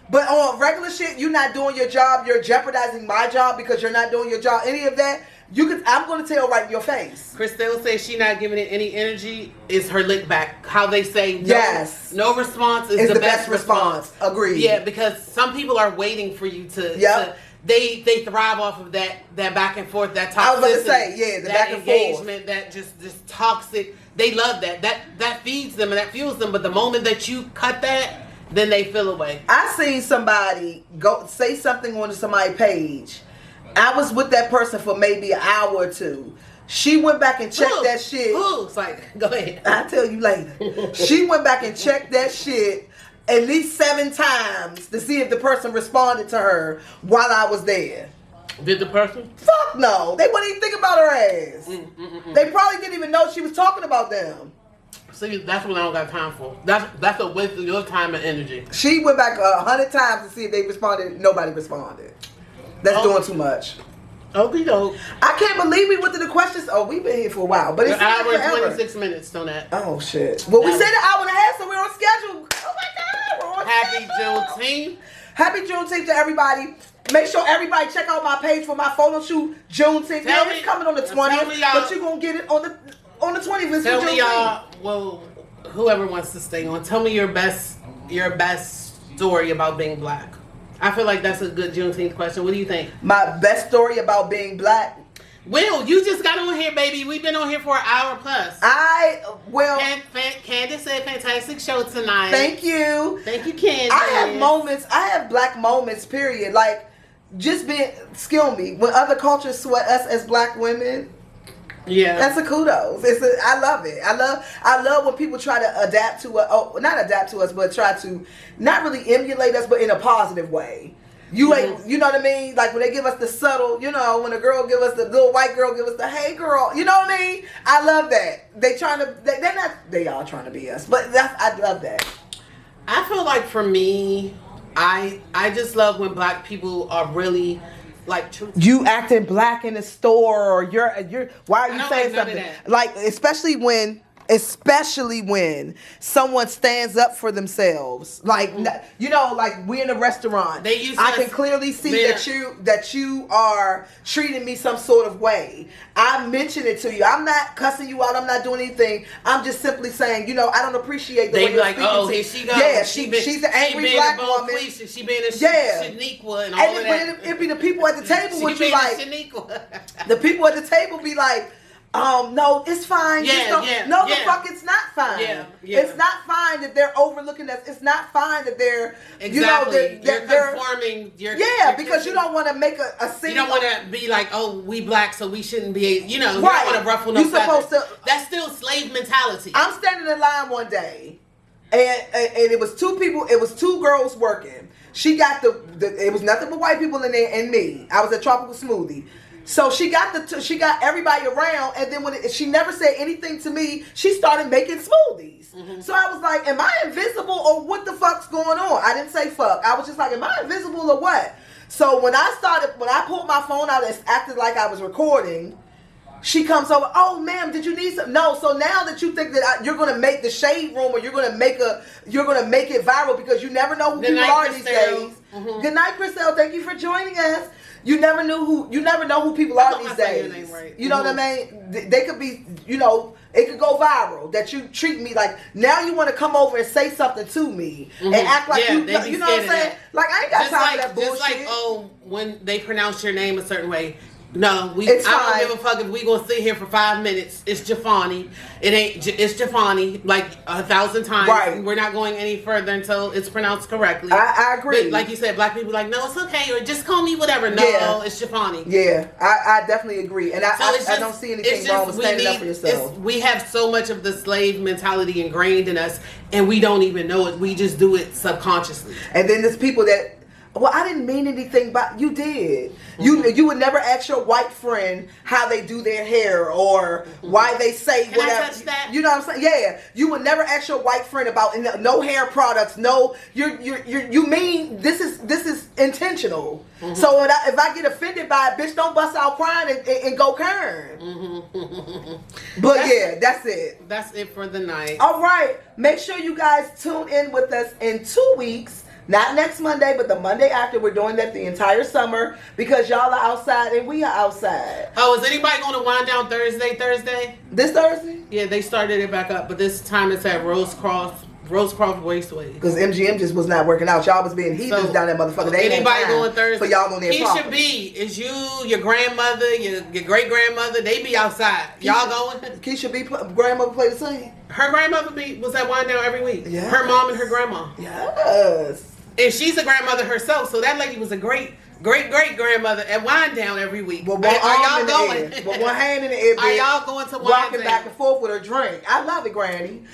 But on regular shit, you're not doing your job, you're jeopardizing my job because you're not doing your job, any of that, I'm going to tell right in your face. Christelle says she not giving it any energy is her lick back. How they say no response is the best response. Agreed. Yeah, because some people are waiting for you to they thrive off of that back and forth, that toxicity. I was about to say, the back and engagement, that just toxic. They love that. That feeds them and that fuels them. But the moment that you cut that, then they feel away. I seen somebody go say something on somebody's page. I was with that person for maybe an hour or two. She went back and checked that shit. It's like, go ahead. I'll tell you later. She went back and checked that shit at least 7 times to see if the person responded to her while I was there. Did the person? Fuck no. They wouldn't even think about her ass. They probably didn't even know she was talking about them. See, that's what I don't got time for. That's a waste of your time and energy. She went back 100 times to see if they responded. Nobody responded. That's doing too much. Okie doke. I can't believe we went to the questions. Oh, we've been here for a while, but it's An hour like and forever. 26 minutes on that. Oh shit. Well, we said an hour and a half, so we're on schedule. Oh my god, we're on Happy schedule. Juneteenth. Happy Juneteenth to everybody. Make sure everybody check out my page for my photo shoot Juneteenth. Yeah, it's coming on the 20th, but you're gonna get it on the 20th. Tell me y'all, well, whoever wants to stay on, tell me your best story about being black. I feel like that's a good Juneteenth question. What do you think? My best story about being black. Will, you just got on here, baby. We've been on here for an hour plus. Candace said fantastic show tonight. Thank you. Thank you, Candace. I have moments. I have black moments. Period. Like just being skill me when other cultures sweat us as black women. Yeah, that's a kudos. I love it. I love when people try to adapt to us. Oh, not adapt to us, but try to not really emulate us, but in a positive way. You ain't, you know what I mean? Like when they give us the subtle, you know, when a girl give us the little white girl give us the hey girl, you know what I mean? I love that. They all trying to be us, but I love that. I feel like for me, I just love when black people are really like truthful. You acting black in the store, or you're why are you saying something? Like especially when someone stands up for themselves, like you know, like we in a restaurant, I can clearly see that you are treating me some sort of way. I mention it to you. I'm not cussing you out. I'm not doing anything. I'm just simply saying, you know, I don't appreciate the way you're speaking. Oh, here she goes. Yeah, she's an angry black woman. She being a Shaniqua and all of that. It be the people at the table with you like the people at the table be like. No, it's fine. The fuck, it's not fine. Yeah. It's not fine that they're overlooking us. It's not fine that they're, you're conforming. Because you don't want to make a scene. You don't want to be like, oh, we black, so we shouldn't be, you don't want to ruffle no feathers. That's still slave mentality. I'm standing in line one day, and it was two people, it was two girls working. She got it was nothing but white people in there and me. I was at Tropical Smoothie. So she got everybody around, and then she never said anything to me, she started making smoothies. Mm-hmm. So I was like, am I invisible or what the fuck's going on? I didn't say fuck. I was just like, am I invisible or what? So when I pulled my phone out and acted like I was recording, she comes over, oh ma'am, did you need some? No, so now that you think that you're gonna make the shade room or you're gonna make it viral because you never know who people are these days. Mm-hmm. Good night, Chriselle. Thank you for joining us. You never know who people are these days. Right. You know what I mean? They could be, it could go viral that you treat me like, now you want to come over and say something to me and act like you know what I'm saying? Like, I ain't got time for that bullshit. Just like, when they pronounce your name a certain way. No, I don't give a fuck if we gonna sit here for 5 minutes. It's Jafani. It's Jafani like 1,000 times. Right. We're not going any further until it's pronounced correctly. I agree. But like you said, black people like, no, it's okay, or just call me whatever. No, it's Jafani. Yeah, I definitely agree, and I don't see anything wrong with standing up for yourself. We have so much of the slave mentality ingrained in us, and we don't even know it. We just do it subconsciously. And then there's people that. Well, I didn't mean anything, but you did. Mm-hmm. You would never ask your white friend how they do their hair or why they say Can whatever. I touch that? You know what I'm saying? Yeah. You would never ask your white friend about no hair products. No, you mean this is intentional. Mm-hmm. So if I get offended by it, bitch, don't bust out crying and go Kern. Mm-hmm. But that's it. That's it for the night. All right. Make sure you guys tune in with us in 2 weeks. Not next Monday, but the Monday after. We're doing that the entire summer because y'all are outside and we are outside. Oh, is anybody going to wind down Thursday? This Thursday? Yeah, they started it back up, but this time it's at Rosecroft Raceway. Because MGM just was not working out. Y'all was being heathens down there, motherfucker. They anybody going Thursday? For y'all on there. Keisha B, is you, your grandmother, your great grandmother, they be outside. Y'all going? Keisha B grandmother play the same. Her grandmother was at wind down every week. Yes. Her mom and her grandma. Yes. And she's a grandmother herself, so that lady was a great grandmother at wind down every week. Well, are y'all going? With one hand in the air, are y'all going to wind rocking down? Back and forth with her drink? I love it, Granny.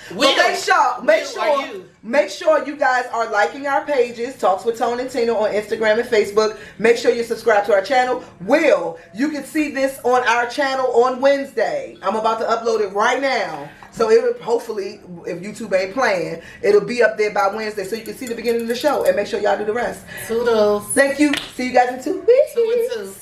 Make sure you guys are liking our pages, Talks with Tone and Teena on Instagram and Facebook. Make sure you subscribe to our channel. You can see this on our channel on Wednesday. I'm about to upload it right now. So it will hopefully, if YouTube ain't playing, it'll be up there by Wednesday so you can see the beginning of the show and make sure y'all do the rest. Toodles. Thank you. See you guys in 2 weeks. 2 and 2.